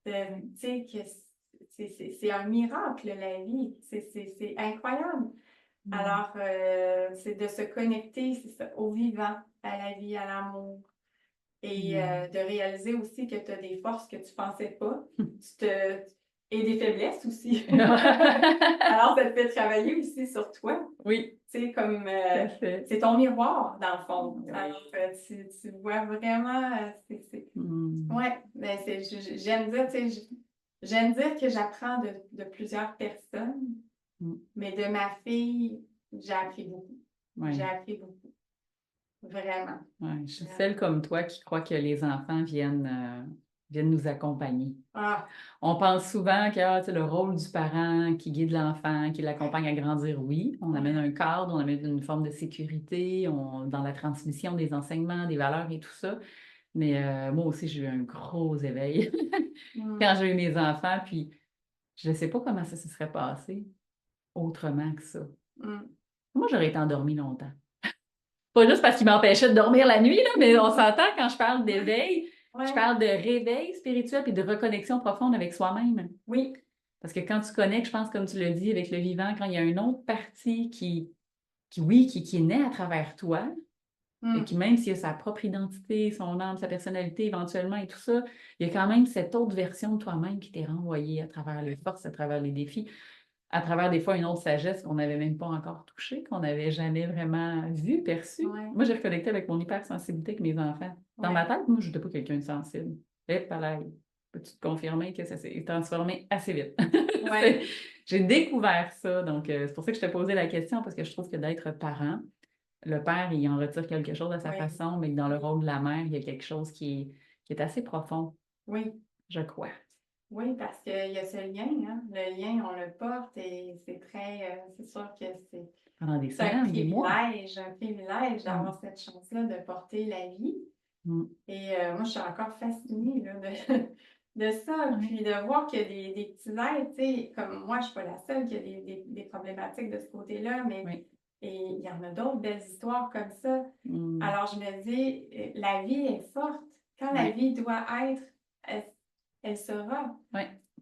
Speaker 2: Tu sais, que c'est un miracle, la vie. C'est incroyable.
Speaker 1: Mm.
Speaker 2: Alors, c'est de se connecter, c'est ça, au vivant, à la vie, à l'amour. Et de réaliser aussi que tu as des forces que tu ne pensais pas. Et des faiblesses aussi. Alors, ça te fait travailler aussi sur toi.
Speaker 1: Oui,
Speaker 2: Tu sais, comme
Speaker 1: tout à fait.
Speaker 2: c'est ton miroir, dans le fond.
Speaker 1: Oui.
Speaker 2: Alors, tu vois vraiment.
Speaker 1: Mm.
Speaker 2: Ouais, mais j'aime dire, tu sais, j'aime dire que j'apprends de plusieurs personnes,
Speaker 1: Mm.
Speaker 2: mais de ma fille, j'ai appris beaucoup.
Speaker 1: Oui.
Speaker 2: J'ai appris beaucoup. Vraiment.
Speaker 1: Ouais, je suis celle comme toi qui croit que les enfants viennent nous accompagner.
Speaker 2: Ah,
Speaker 1: On pense souvent que tu sais, le rôle du parent qui guide l'enfant, qui l'accompagne à grandir, oui. On amène un cadre, on amène une forme de sécurité dans la transmission des enseignements, des valeurs et tout ça. Mais moi aussi, j'ai eu un gros éveil quand j'ai eu mes enfants, puis je ne sais pas comment ça se serait passé autrement que ça.
Speaker 2: mm.
Speaker 1: Moi, j'aurais été endormie longtemps. Pas juste parce qu'il m'empêchait de dormir la nuit, là, mais on s'entend quand je parle d'éveil, je
Speaker 2: Ouais.
Speaker 1: parle de réveil spirituel et de reconnexion profonde avec soi-même.
Speaker 2: Oui.
Speaker 1: Parce que quand tu connectes, je pense, comme tu l'as dit, avec le vivant, quand il y a une autre partie oui, qui est née à travers toi, et qui, même s'il a sa propre identité, son âme, sa personnalité éventuellement et tout ça, il y a quand même cette autre version de toi-même qui t'est renvoyée à travers les forces, à travers les défis, à travers des fois une autre sagesse qu'on n'avait même pas encore touchée, qu'on n'avait jamais vraiment vue, perçue.
Speaker 2: Ouais.
Speaker 1: Moi, j'ai reconnecté avec mon hypersensibilité avec mes enfants. Dans ma tête, moi, je n'étais pas quelqu'un de sensible. Et pareil, peux-tu te confirmer que ça s'est transformé assez vite?
Speaker 2: Ouais.
Speaker 1: J'ai découvert ça, donc c'est pour ça que je t'ai posé la question, parce que je trouve que d'être parent, le père, il en retire quelque chose à sa
Speaker 2: Oui.
Speaker 1: façon, mais dans le rôle de la mère, il y a quelque chose qui est assez profond,
Speaker 2: Oui.
Speaker 1: je crois.
Speaker 2: Oui, parce qu'il y a ce lien, hein. Le lien, on le porte et c'est très, c'est sûr que
Speaker 1: Pendant des
Speaker 2: c'est
Speaker 1: semaines, des mois.
Speaker 2: un privilège d'avoir cette chance-là de porter la vie.
Speaker 1: Mm.
Speaker 2: Et moi, je suis encore fascinée là, de ça.
Speaker 1: Ouais.
Speaker 2: Puis de voir qu'il y a des petits êtres, tu sais, comme moi, je ne suis pas la seule qui a des problématiques de ce côté-là, mais
Speaker 1: Oui.
Speaker 2: et il y en a d'autres belles histoires comme ça.
Speaker 1: Mm.
Speaker 2: Alors, je me dis, la vie est forte. Quand la
Speaker 1: Oui.
Speaker 2: vie doit être, elle sera.
Speaker 1: Oui.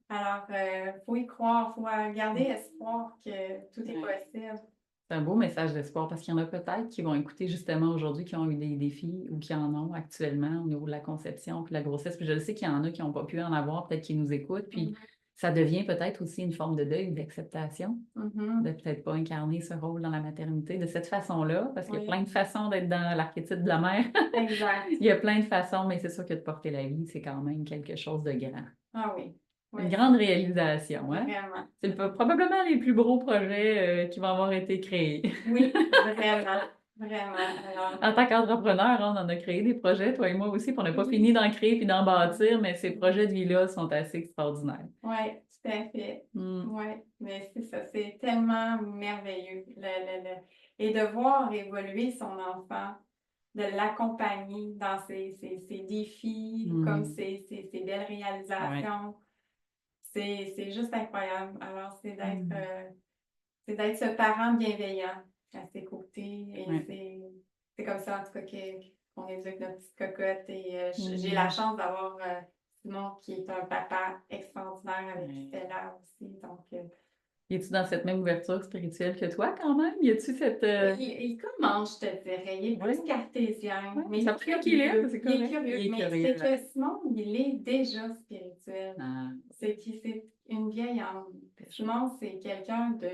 Speaker 2: Alors, il faut y croire, il faut garder espoir que tout est possible.
Speaker 1: C'est un beau message d'espoir parce qu'il y en a peut-être qui vont écouter justement aujourd'hui, qui ont eu des défis ou qui en ont actuellement au niveau de la conception puis de la grossesse. Puis je sais qu'il y en a qui n'ont pas pu en avoir, peut-être qui nous écoutent. Puis ça devient peut-être aussi une forme de deuil ou d'acceptation de peut-être pas incarner ce rôle dans la maternité de cette façon-là, parce qu'il y a plein de façons d'être dans l'archétype de la mère.
Speaker 2: Exact.
Speaker 1: Il y a plein de façons, mais c'est sûr que de porter la vie, c'est quand même quelque chose de grand.
Speaker 2: Ah oui.
Speaker 1: Une grande réalisation, hein?
Speaker 2: Vraiment.
Speaker 1: C'est probablement les plus gros projets qui vont avoir été créés.
Speaker 2: Oui, vraiment. Vraiment. Alors,
Speaker 1: En tant qu'entrepreneur, on en a créé des projets, toi et moi aussi, puis on n'a pas fini d'en créer puis d'en bâtir, mais ces projets de vie-là sont assez extraordinaires.
Speaker 2: oui, tout à fait.
Speaker 1: Mm.
Speaker 2: Oui, mais c'est ça, c'est tellement merveilleux. Et de voir évoluer son enfant, de l'accompagner dans ses défis, comme ses belles réalisations. C'est juste incroyable. Alors, c'est d'être ce parent bienveillant à ses côtés. Et c'est comme ça, en tout cas, qu'on éduque notre petite cocotte. Et j'ai la chance d'avoir Simon, qui est un papa extraordinaire avec Stella aussi. Donc,
Speaker 1: Es-tu dans cette même ouverture spirituelle que toi, quand même? Y a-tu cette.
Speaker 2: il commence, je te dirais. Il est plus cartésien. Mais
Speaker 1: ça
Speaker 2: il est
Speaker 1: curieux, c'est
Speaker 2: Il est
Speaker 1: correct.
Speaker 2: curieux.
Speaker 1: Il est
Speaker 2: Mais
Speaker 1: curieux.
Speaker 2: c'est que Simon, il est déjà spirituel.
Speaker 1: Ah.
Speaker 2: C'est une vieille âme. Simon, c'est quelqu'un de.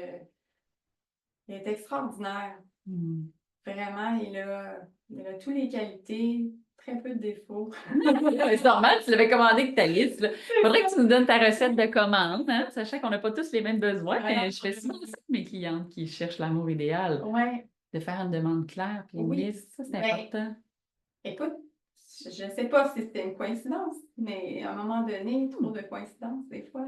Speaker 2: Il est extraordinaire. Vraiment, il a toutes les qualités, très peu de défauts.
Speaker 1: C'est normal, tu l'avais commandé que ta liste. Il faudrait que tu nous donnes ta recette de commande, hein, sachant qu'on n'a pas tous les mêmes besoins. Mais je fais souvent ça avec mes clientes qui cherchent l'amour idéal.
Speaker 2: Ouais.
Speaker 1: De faire une demande claire puis une liste, ça c'est important.
Speaker 2: Écoute, je ne sais pas si c'était une coïncidence, mais à un moment donné, trop de coïncidences, des fois.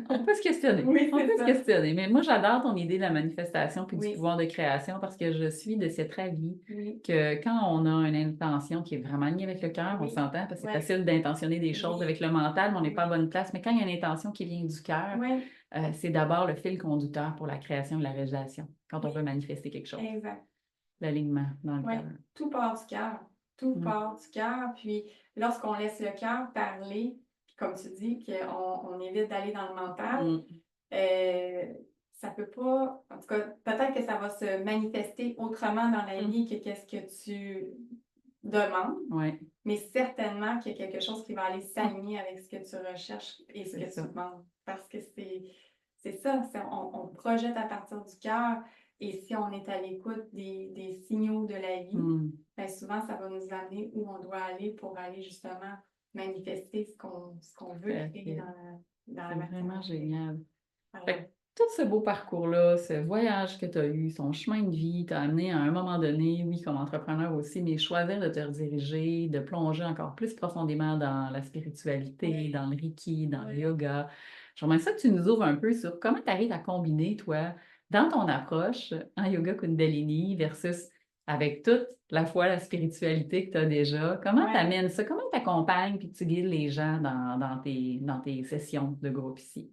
Speaker 1: On peut se questionner.
Speaker 2: Oui,
Speaker 1: On
Speaker 2: c'est
Speaker 1: peut se
Speaker 2: ça.
Speaker 1: questionner. Mais moi, j'adore ton idée de la manifestation puis du
Speaker 2: Oui,
Speaker 1: pouvoir de création parce que je suis de cet avis
Speaker 2: oui,
Speaker 1: que quand on a une intention qui est vraiment liée avec le cœur, on
Speaker 2: oui,
Speaker 1: s'entend parce que c'est
Speaker 2: ouais,
Speaker 1: facile d'intentionner des choses
Speaker 2: oui,
Speaker 1: avec le mental, mais on n'est pas à
Speaker 2: oui,
Speaker 1: bonne place. Mais quand il y a une intention qui vient du cœur,
Speaker 2: oui,
Speaker 1: c'est d'abord le fil conducteur pour la création et la réalisation quand on veut
Speaker 2: oui,
Speaker 1: manifester quelque chose.
Speaker 2: exact.
Speaker 1: L'alignement dans le
Speaker 2: Oui,
Speaker 1: cœur.
Speaker 2: tout part du cœur. Tout
Speaker 1: Mm.
Speaker 2: part du cœur. Puis lorsqu'on laisse le cœur parler, puis comme tu dis, qu'on évite d'aller dans le mental,
Speaker 1: Mm.
Speaker 2: euh, ça peut pas. En tout cas, peut-être que ça va se manifester autrement dans la
Speaker 1: Mm.
Speaker 2: vie que qu'est-ce que tu demandes,
Speaker 1: Ouais,
Speaker 2: mais certainement qu'il y a quelque chose qui va aller s'aligner avec ce que tu recherches et ce
Speaker 1: c'est
Speaker 2: que
Speaker 1: ça.
Speaker 2: tu demandes. Parce que c'est ça, on projette à partir du cœur. Et si on est à l'écoute des signaux de la vie,
Speaker 1: Mm.
Speaker 2: bien souvent, ça va nous amener où on doit aller pour aller justement manifester ce qu'on veut
Speaker 1: Tout à
Speaker 2: créer
Speaker 1: fait.
Speaker 2: dans la
Speaker 1: C'est
Speaker 2: matière.
Speaker 1: vraiment génial. Fait
Speaker 2: Alors,
Speaker 1: que tout ce beau parcours-là, ce voyage que tu as eu, son chemin de vie, t'a amené à un moment donné, oui, comme entrepreneur aussi, mais choisir de te rediriger, de plonger encore plus profondément dans la spiritualité,
Speaker 2: oui,
Speaker 1: dans le Reiki, dans le
Speaker 2: oui.
Speaker 1: yoga. J'aimerais ça que tu nous ouvres un peu sur comment tu arrives à combiner, toi, dans ton approche en yoga Kundalini versus avec toute la foi, la spiritualité que tu as déjà. Comment tu
Speaker 2: Ouais.
Speaker 1: amènes ça? Comment tu accompagnes puis tu guides les gens dans tes sessions de groupe ici?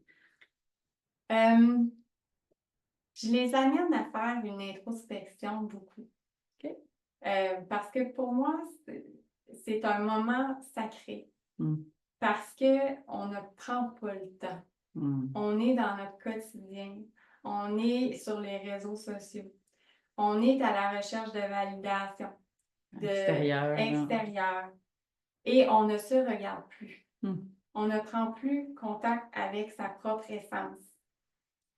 Speaker 2: Euh, je les amène à faire une introspection beaucoup.
Speaker 1: OK?
Speaker 2: Parce que pour moi, c'est un moment sacré.
Speaker 1: Mm.
Speaker 2: Parce qu'on ne prend pas le temps.
Speaker 1: Mm.
Speaker 2: On est dans notre quotidien. On est sur les réseaux sociaux. On est à la recherche de validation, de
Speaker 1: Extérieur.
Speaker 2: extérieure. Et on ne se regarde plus.
Speaker 1: Hmm.
Speaker 2: On ne prend plus contact avec sa propre essence.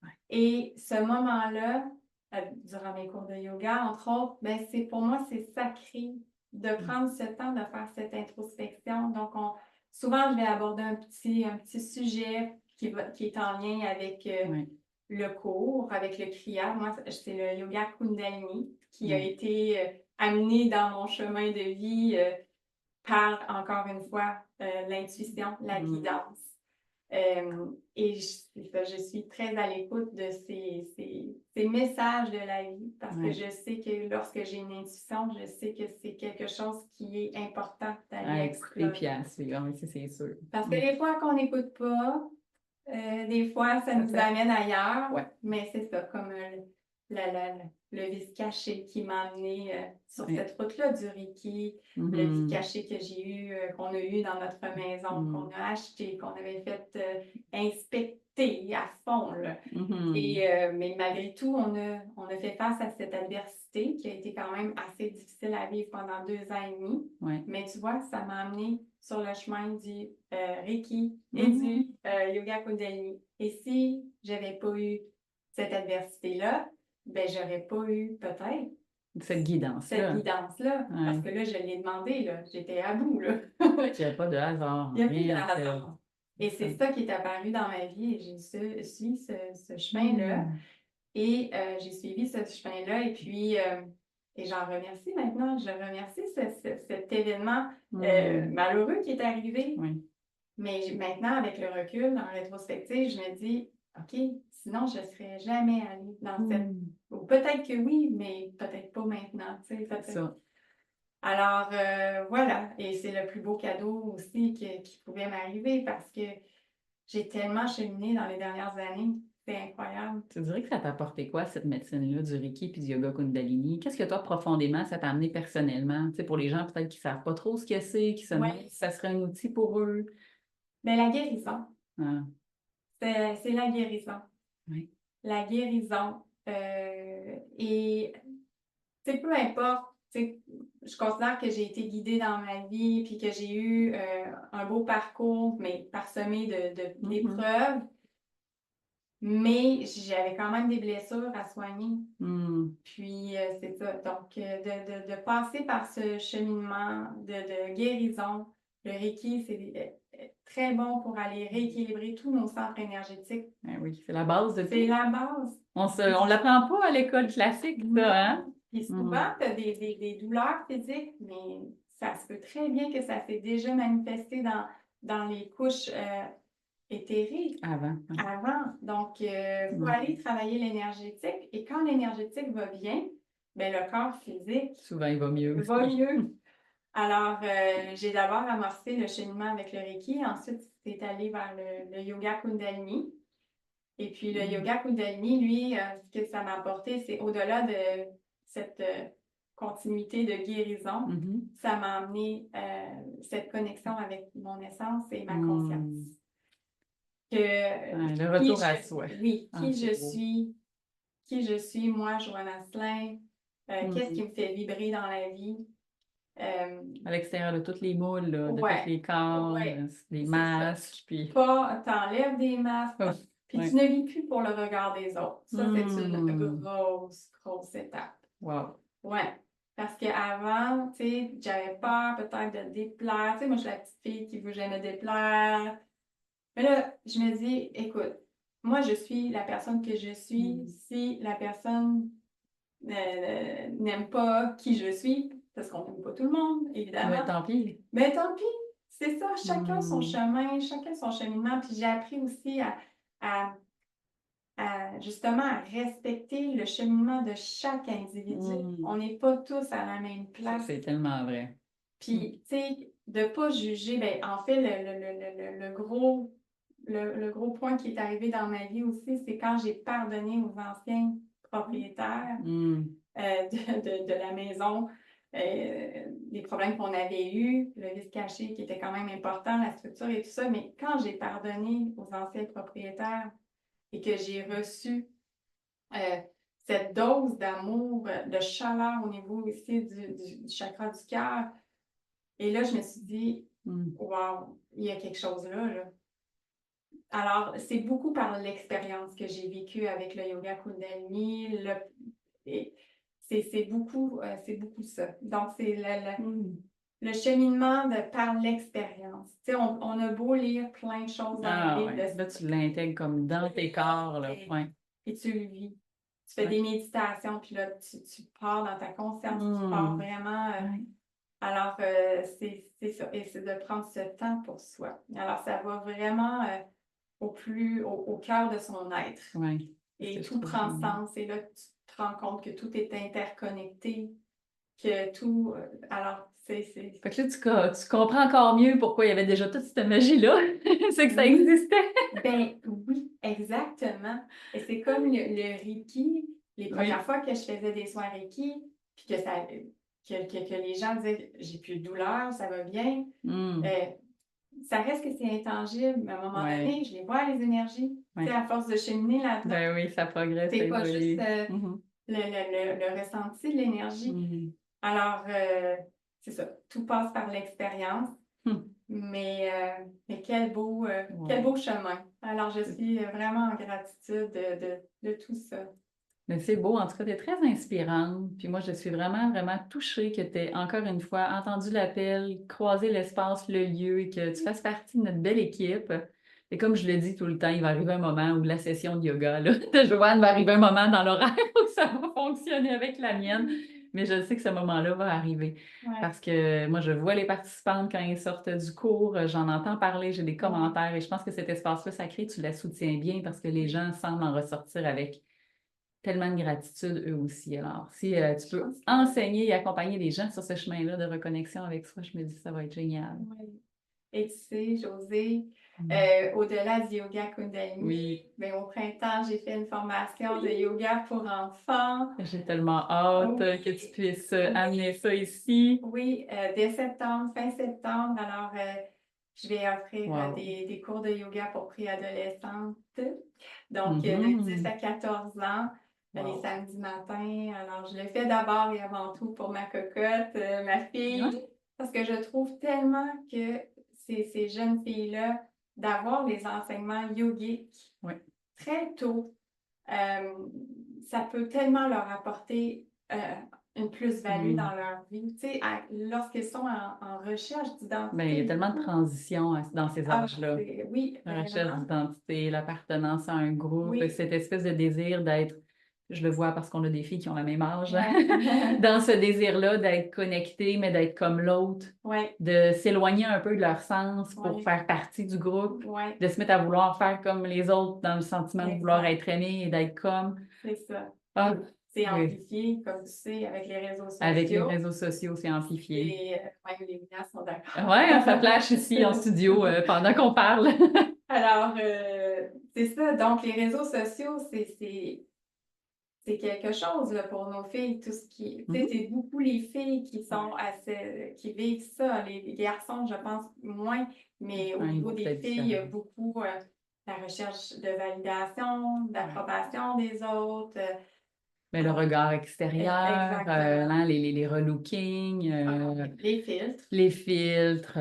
Speaker 1: Ouais.
Speaker 2: Et ce moment-là, durant mes cours de yoga, entre autres, ben, pour moi, c'est sacré de prendre ce temps de faire cette introspection. Donc, souvent, je vais aborder un petit sujet qui est en lien avec
Speaker 1: Ouais.
Speaker 2: le cours, avec le kriya. Moi, c'est le yoga Kundalini qui a
Speaker 1: Ouais.
Speaker 2: été amené dans mon chemin de vie par, encore une fois, l'intuition, la guidance. Et je suis très à l'écoute de ces messages de la vie parce que
Speaker 1: Ouais.
Speaker 2: je sais que lorsque j'ai une intuition, je sais que c'est quelque chose qui est important d'aller
Speaker 1: À écouter puis
Speaker 2: explorer.
Speaker 1: à suivre, oui, ça, c'est sûr.
Speaker 2: Parce que des fois qu'on n'écoute pas, des fois ça
Speaker 1: Ça
Speaker 2: nous
Speaker 1: fait.
Speaker 2: amène ailleurs,
Speaker 1: Ouais.
Speaker 2: mais c'est ça, comme le vice caché qui m'a amené sur
Speaker 1: Ouais.
Speaker 2: cette route-là du Reiki, le vice caché que j'ai eu, qu'on a eu dans notre maison, qu'on a acheté, qu'on avait fait inspecter à fond, là. Et, mais malgré tout, on a fait face à cette adversité qui a été quand même assez difficile à vivre pendant 2 ans et demi.
Speaker 1: Ouais.
Speaker 2: Mais tu vois, ça m'a amené sur le chemin du Reiki et du Yoga Kundalini. Et si j'avais pas eu cette adversité-là, ben j'aurais pas eu peut-être
Speaker 1: Cette guidance-là.
Speaker 2: cette guidance-là.
Speaker 1: Ouais.
Speaker 2: Parce que là, je l'ai demandé, là. J'étais à bout, là.
Speaker 1: Il n'y a pas de hasard.
Speaker 2: Il n'y a plus de
Speaker 1: Rien
Speaker 2: hasard. Et c'est ça qui est apparu dans ma vie et j'ai suivi ce chemin-là. Et j'ai suivi ce chemin-là et puis et j'en remercie maintenant. Je remercie cet événement malheureux qui est arrivé.
Speaker 1: Oui.
Speaker 2: Mais maintenant, avec le recul, en rétrospective, je me dis, OK, sinon je ne serais jamais allée dans cette... Ou peut-être que oui, mais peut-être pas maintenant. Tu sais,
Speaker 1: C'est ça.
Speaker 2: Alors, voilà. Et c'est le plus beau cadeau aussi qui pouvait m'arriver parce que j'ai tellement cheminé dans les dernières années. C'est incroyable.
Speaker 1: Tu dirais que ça t'a apporté quoi, cette médecine-là, du Reiki puis du yoga Kundalini? Qu'est-ce que toi, profondément, ça t'a amené personnellement? Tu sais, pour les gens peut-être qui ne savent pas trop ce que c'est, qui se demandent si ça serait un outil pour eux.
Speaker 2: Mais la guérison.
Speaker 1: Ah.
Speaker 2: C'est la guérison.
Speaker 1: Oui.
Speaker 2: La guérison. Et, tu sais, peu importe, tu sais, je considère que j'ai été guidée dans ma vie puis que j'ai eu un beau parcours, mais parsemé d'épreuves. Mais j'avais quand même des blessures à soigner. Puis, c'est ça. Donc, de passer par ce cheminement de guérison, le Reiki, c'est très bon pour aller rééquilibrer tous nos centres énergétiques.
Speaker 1: Ben oui, c'est la base de
Speaker 2: C'est
Speaker 1: tout.
Speaker 2: la base.
Speaker 1: On l'apprend pas à l'école classique, ça, hein?
Speaker 2: Puis souvent, tu as des douleurs physiques, mais ça se peut très bien que ça s'est déjà manifesté dans les couches éthérées avant. Donc, il faut aller travailler l'énergétique. Et quand l'énergétique va bien, ben, le corps physique
Speaker 1: souvent il va mieux
Speaker 2: va
Speaker 1: aussi.
Speaker 2: mieux. Alors, j'ai d'abord amorcé le cheminement avec le Reiki. Ensuite, c'est allé vers le yoga Kundalini. Et puis, le yoga Kundalini, lui, ce que ça m'a apporté, c'est au-delà de cette continuité de guérison, ça m'a amené cette connexion avec mon essence et ma conscience.
Speaker 1: Le retour à soi.
Speaker 2: Oui, qui je suis, moi, Joanna Asselin, qu'est-ce qui me fait vibrer dans la vie.
Speaker 1: À l'extérieur de tous les moules, là, de tous les corps, des masques. Puis...
Speaker 2: T'enlèves des masques, puis tu ne vis plus pour le regard des autres. Ça, c'est une grosse étape.
Speaker 1: Wow.
Speaker 2: Ouais. Parce qu'avant, tu sais, j'avais peur peut-être de déplaire. Tu sais, moi, je suis la petite fille qui veut jamais déplaire. Mais là, je me dis, écoute, moi, je suis la personne que je suis. Si la personne n'aime pas qui je suis, parce qu'on n'aime pas tout le monde, évidemment.
Speaker 1: Mais tant pis.
Speaker 2: Mais tant pis, c'est ça, chacun son chemin, chacun son cheminement. Puis j'ai appris aussi justement à respecter le cheminement de chaque individu. On n'est pas tous à la même place.
Speaker 1: C'est tellement vrai.
Speaker 2: Puis, tu sais, de ne pas juger, ben, en fait, le gros point qui est arrivé dans ma vie aussi, c'est quand j'ai pardonné aux anciens propriétaires de la maison, les problèmes qu'on avait eus, le vice caché qui était quand même important, la structure et tout ça. Mais quand j'ai pardonné aux anciens propriétaires et que j'ai reçu cette dose d'amour, de chaleur au niveau ici du chakra du cœur, et là, je me suis dit, wow, il y a quelque chose là. Alors, c'est beaucoup par l'expérience que j'ai vécue avec le yoga Kundalini. C'est beaucoup ça. Donc, c'est le cheminement par l'expérience. Tu sais, on a beau lire plein de choses dans les livres.
Speaker 1: Là, tu l'intègres comme dans tes corps. Là.
Speaker 2: Et tu le vis. Tu fais des méditations, puis là, tu pars dans ta conscience, tu pars vraiment... Alors, c'est ça. Et c'est de prendre ce temps pour soi. Alors, ça va vraiment au cœur de son être. Et tout prend sens. Et là, tu te rends compte que tout est interconnecté, que tout... alors, c'est...
Speaker 1: Fait que là, tu comprends encore mieux pourquoi il y avait déjà toute cette magie-là. C'est que ça existait.
Speaker 2: Ben oui, exactement. Et c'est comme le Reiki. Les premières fois que je faisais des soins Reiki, puis que les gens disaient « j'ai plus de douleur, ça va bien », ça reste que c'est intangible, mais à un moment donné, je les vois, les énergies. Tu sais, à force de cheminer là-dedans.
Speaker 1: Ben oui, ça progresse.
Speaker 2: C'est pas juste le ressenti de l'énergie. Alors, c'est ça, tout passe par l'expérience. Mais quel beau chemin. Alors, je suis vraiment en gratitude de tout ça.
Speaker 1: Mais c'est beau, en tout cas, tu es très inspirante. Puis moi, je suis vraiment, vraiment touchée que tu aies encore une fois entendu l'appel, croisé l'espace, le lieu et que tu fasses partie de notre belle équipe. Et comme je le dis tout le temps, il va arriver un moment où la session de yoga là, de Joanne va arriver un moment dans l'horaire où ça va fonctionner avec la mienne. Mais je sais que ce moment-là va arriver. Parce que moi, je vois les participantes quand ils sortent du cours, j'en entends parler, j'ai des commentaires et je pense que cet espace-là sacré, tu la soutiens bien parce que les gens semblent en ressortir avec tellement de gratitude eux aussi. Alors, si tu peux enseigner et accompagner les gens sur ce chemin-là de reconnexion avec soi, je me dis que ça va être génial.
Speaker 2: Et tu sais, Josée, au-delà du yoga Kundalini, ben, au printemps, j'ai fait une formation de yoga pour enfants.
Speaker 1: J'ai tellement hâte que tu puisses amener ça ici.
Speaker 2: Oui, dès septembre, fin septembre. Alors, je vais offrir des cours de yoga pour préadolescentes. Donc, de 10 à 14 ans. Les samedis matins. Alors, je le fais d'abord et avant tout pour ma cocotte, ma fille, parce que je trouve tellement que ces jeunes filles-là, d'avoir les enseignements yogiques très tôt, ça peut tellement leur apporter une plus-value dans leur vie. Tu sais, lorsqu'ils sont en recherche d'identité.
Speaker 1: Bien, il y a tellement de transitions dans ces âges-là.
Speaker 2: Oui,
Speaker 1: la recherche d'identité, l'appartenance à un groupe, cette espèce de désir d'être je le vois parce qu'on a des filles qui ont le même âge,
Speaker 2: Ouais.
Speaker 1: dans ce désir-là d'être connectées, mais d'être comme l'autre,
Speaker 2: Ouais,
Speaker 1: de s'éloigner un peu de leur sens pour
Speaker 2: ouais,
Speaker 1: faire partie du groupe,
Speaker 2: ouais,
Speaker 1: de se mettre à vouloir faire comme les autres dans le sentiment de vouloir
Speaker 2: exact.
Speaker 1: être aimé et d'être comme.
Speaker 2: C'est ça.
Speaker 1: Ah,
Speaker 2: C'est
Speaker 1: oui.
Speaker 2: amplifié, comme tu sais, avec les réseaux
Speaker 1: Avec les
Speaker 2: sociaux.
Speaker 1: réseaux sociaux, c'est amplifié.
Speaker 2: Et même les médias sont d'accord.
Speaker 1: Ouais, ça flash ici en studio pendant qu'on parle.
Speaker 2: Alors, c'est ça. Donc, les réseaux sociaux, c'est quelque chose là, pour nos filles. Tout ce qui, tu sais,
Speaker 1: Mhm.
Speaker 2: c'est beaucoup les filles qui sont assez, qui vivent ça. Les garçons, je pense, moins. Mais au
Speaker 1: Un
Speaker 2: niveau
Speaker 1: niveau
Speaker 2: des
Speaker 1: peut-être
Speaker 2: filles, il y a
Speaker 1: différent.
Speaker 2: beaucoup la recherche de validation,
Speaker 1: Ouais.
Speaker 2: d'approbation des autres.
Speaker 1: Mais le regard extérieur,
Speaker 2: Exactement.
Speaker 1: hein, les relookings,
Speaker 2: Les filtres.
Speaker 1: les filtres,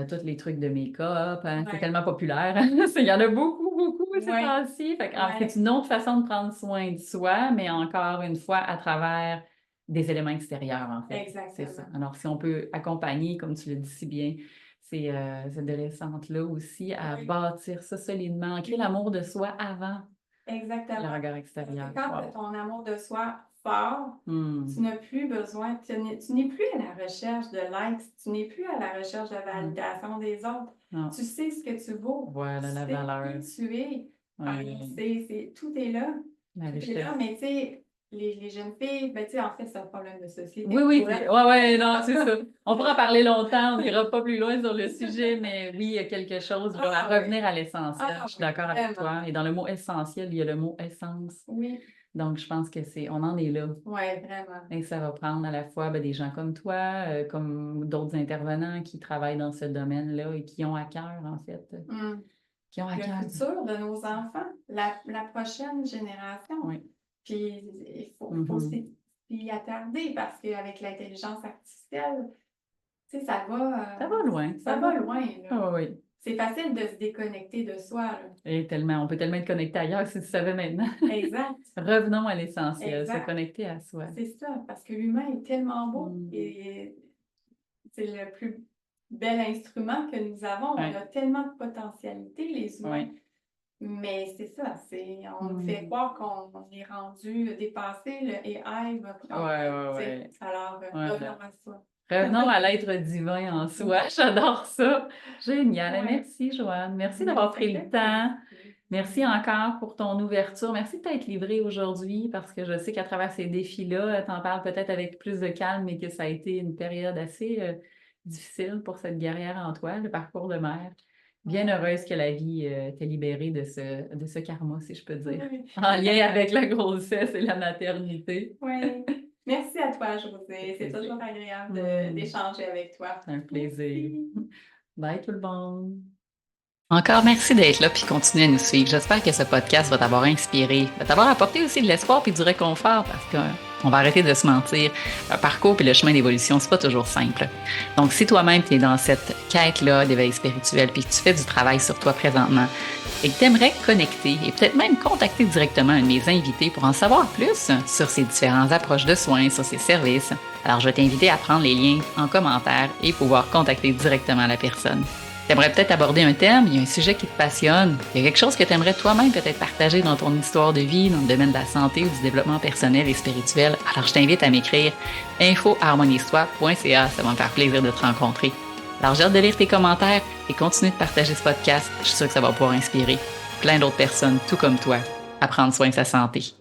Speaker 1: tous les trucs de make-up, hein, c'est
Speaker 2: Ouais.
Speaker 1: tellement populaire. Il y en a beaucoup, beaucoup ces
Speaker 2: Ouais.
Speaker 1: temps-ci. C'est
Speaker 2: Ouais.
Speaker 1: une autre façon de prendre soin de soi, mais encore une fois, à travers des éléments extérieurs, en fait. C'est ça.
Speaker 2: Exactement.
Speaker 1: Alors, si on peut accompagner, comme tu le dis si bien, ces adolescentes-là aussi à
Speaker 2: Oui.
Speaker 1: bâtir ça solidement, ancrer l'amour de soi avant le
Speaker 2: Exactement.
Speaker 1: regard
Speaker 2: Parce que
Speaker 1: extérieur.
Speaker 2: quand tu as
Speaker 1: Wow.
Speaker 2: ton amour de soi fort, tu
Speaker 1: Hmm.
Speaker 2: n'as plus besoin, tu n'es plus à la recherche de likes, tu n'es plus à la recherche de
Speaker 1: Hmm.
Speaker 2: validation des autres.
Speaker 1: Non.
Speaker 2: Tu sais ce que tu vaux, tu
Speaker 1: Voilà la
Speaker 2: sais
Speaker 1: valeur.
Speaker 2: qui tu es.
Speaker 1: Oui.
Speaker 2: Tout est là.
Speaker 1: La
Speaker 2: Tout est là,
Speaker 1: richesse.
Speaker 2: mais tu sais, les jeunes filles, ben, tu sais, en fait, c'est un problème de
Speaker 1: Oui,
Speaker 2: société
Speaker 1: oui,
Speaker 2: pour elles.
Speaker 1: ouais, ouais, non, c'est ça. On pourra en parler longtemps, on n'ira pas plus loin sur le sujet, mais oui, il y a quelque chose là, à
Speaker 2: Ah oui,
Speaker 1: revenir à l'essentiel.
Speaker 2: ah
Speaker 1: Je suis
Speaker 2: oui,
Speaker 1: d'accord avec
Speaker 2: vraiment.
Speaker 1: toi. Et dans le mot essentiel, il y a le mot essence.
Speaker 2: Oui,
Speaker 1: Donc, je pense que on en est là.
Speaker 2: ouais, vraiment.
Speaker 1: Et ça va prendre à la fois ben, des gens comme toi, comme d'autres intervenants qui travaillent dans ce domaine-là et qui ont à cœur, en fait,
Speaker 2: Hum.
Speaker 1: qui ont à
Speaker 2: Le
Speaker 1: cœur.
Speaker 2: futur de nos enfants, la prochaine génération.
Speaker 1: Oui.
Speaker 2: Puis il faut
Speaker 1: Mhm.
Speaker 2: s'y attarder parce qu'avec l'intelligence artificielle, tu sais,
Speaker 1: Ça va loin,
Speaker 2: ça
Speaker 1: ça va.
Speaker 2: va loin, là.
Speaker 1: Ah oui.
Speaker 2: C'est facile de se déconnecter de soi, là.
Speaker 1: Et tellement, on peut tellement être connecté ailleurs si tu savais maintenant.
Speaker 2: Exact,
Speaker 1: Revenons à l'essentiel, se
Speaker 2: exact.
Speaker 1: connecter à soi.
Speaker 2: C'est ça, parce que l'humain est tellement beau
Speaker 1: Mm.
Speaker 2: et c'est le plus bel instrument que nous avons. On a
Speaker 1: Ouais,
Speaker 2: tellement de potentialités, les humains.
Speaker 1: ouais.
Speaker 2: Mais c'est ça, on nous fait
Speaker 1: Mm.
Speaker 2: croire qu'on est rendu dépassé, le AI va
Speaker 1: Ouais,
Speaker 2: prendre,
Speaker 1: ouais,
Speaker 2: tu sais.
Speaker 1: ouais.
Speaker 2: Alors,
Speaker 1: Voilà.
Speaker 2: revenons à soi.
Speaker 1: Revenons à l'être divin en soi. J'adore ça. Génial.
Speaker 2: Ouais,
Speaker 1: Merci, Joanne. Merci
Speaker 2: mais
Speaker 1: d'avoir
Speaker 2: ça
Speaker 1: pris le
Speaker 2: fait
Speaker 1: temps.
Speaker 2: plaisir.
Speaker 1: Merci encore pour ton ouverture. Merci de t'être livrée aujourd'hui parce que je sais qu'à travers ces défis-là, tu en parles peut-être avec plus de calme, mais que ça a été une période assez difficile pour cette guerrière en toi, le parcours de mère. Bien
Speaker 2: Ouais.
Speaker 1: heureuse que la vie t'ait libérée de ce karma, si je peux dire,
Speaker 2: Oui.
Speaker 1: en lien avec la grossesse et la maternité.
Speaker 2: Oui. Merci à toi,
Speaker 1: Ça fait
Speaker 2: José. C'est
Speaker 1: plaisir.
Speaker 2: toujours agréable
Speaker 1: Hmm,
Speaker 2: d'échanger avec toi.
Speaker 1: c'est un plaisir.
Speaker 2: Merci.
Speaker 1: Bye tout le monde. Encore merci d'être là puis continuer à nous suivre. J'espère que ce podcast va t'avoir inspiré, va t'avoir apporté aussi de l'espoir puis du réconfort parce qu'on va arrêter de se mentir. Un parcours puis le chemin d'évolution, c'est pas toujours simple. Donc, si toi-même tu es dans cette quête-là d'éveil spirituel puis que tu fais du travail sur toi présentement et que tu aimerais connecter et peut-être même contacter directement un de mes invités pour en savoir plus sur ces différentes approches de soins, sur ces services, alors je vais t'inviter à prendre les liens en commentaire et pouvoir contacter directement la personne. Tu aimerais peut-être aborder un thème, il y a un sujet qui te passionne, il y a quelque chose que tu aimerais toi-même peut-être partager dans ton histoire de vie, dans le domaine de la santé ou du développement personnel et spirituel. Alors, je t'invite à m'écrire info@harmoniestoi.ca. Ça va me faire plaisir de te rencontrer. Alors, j'ai hâte de lire tes commentaires et continuer de partager ce podcast. Je suis sûre que ça va pouvoir inspirer plein d'autres personnes, tout comme toi, à prendre soin de sa santé.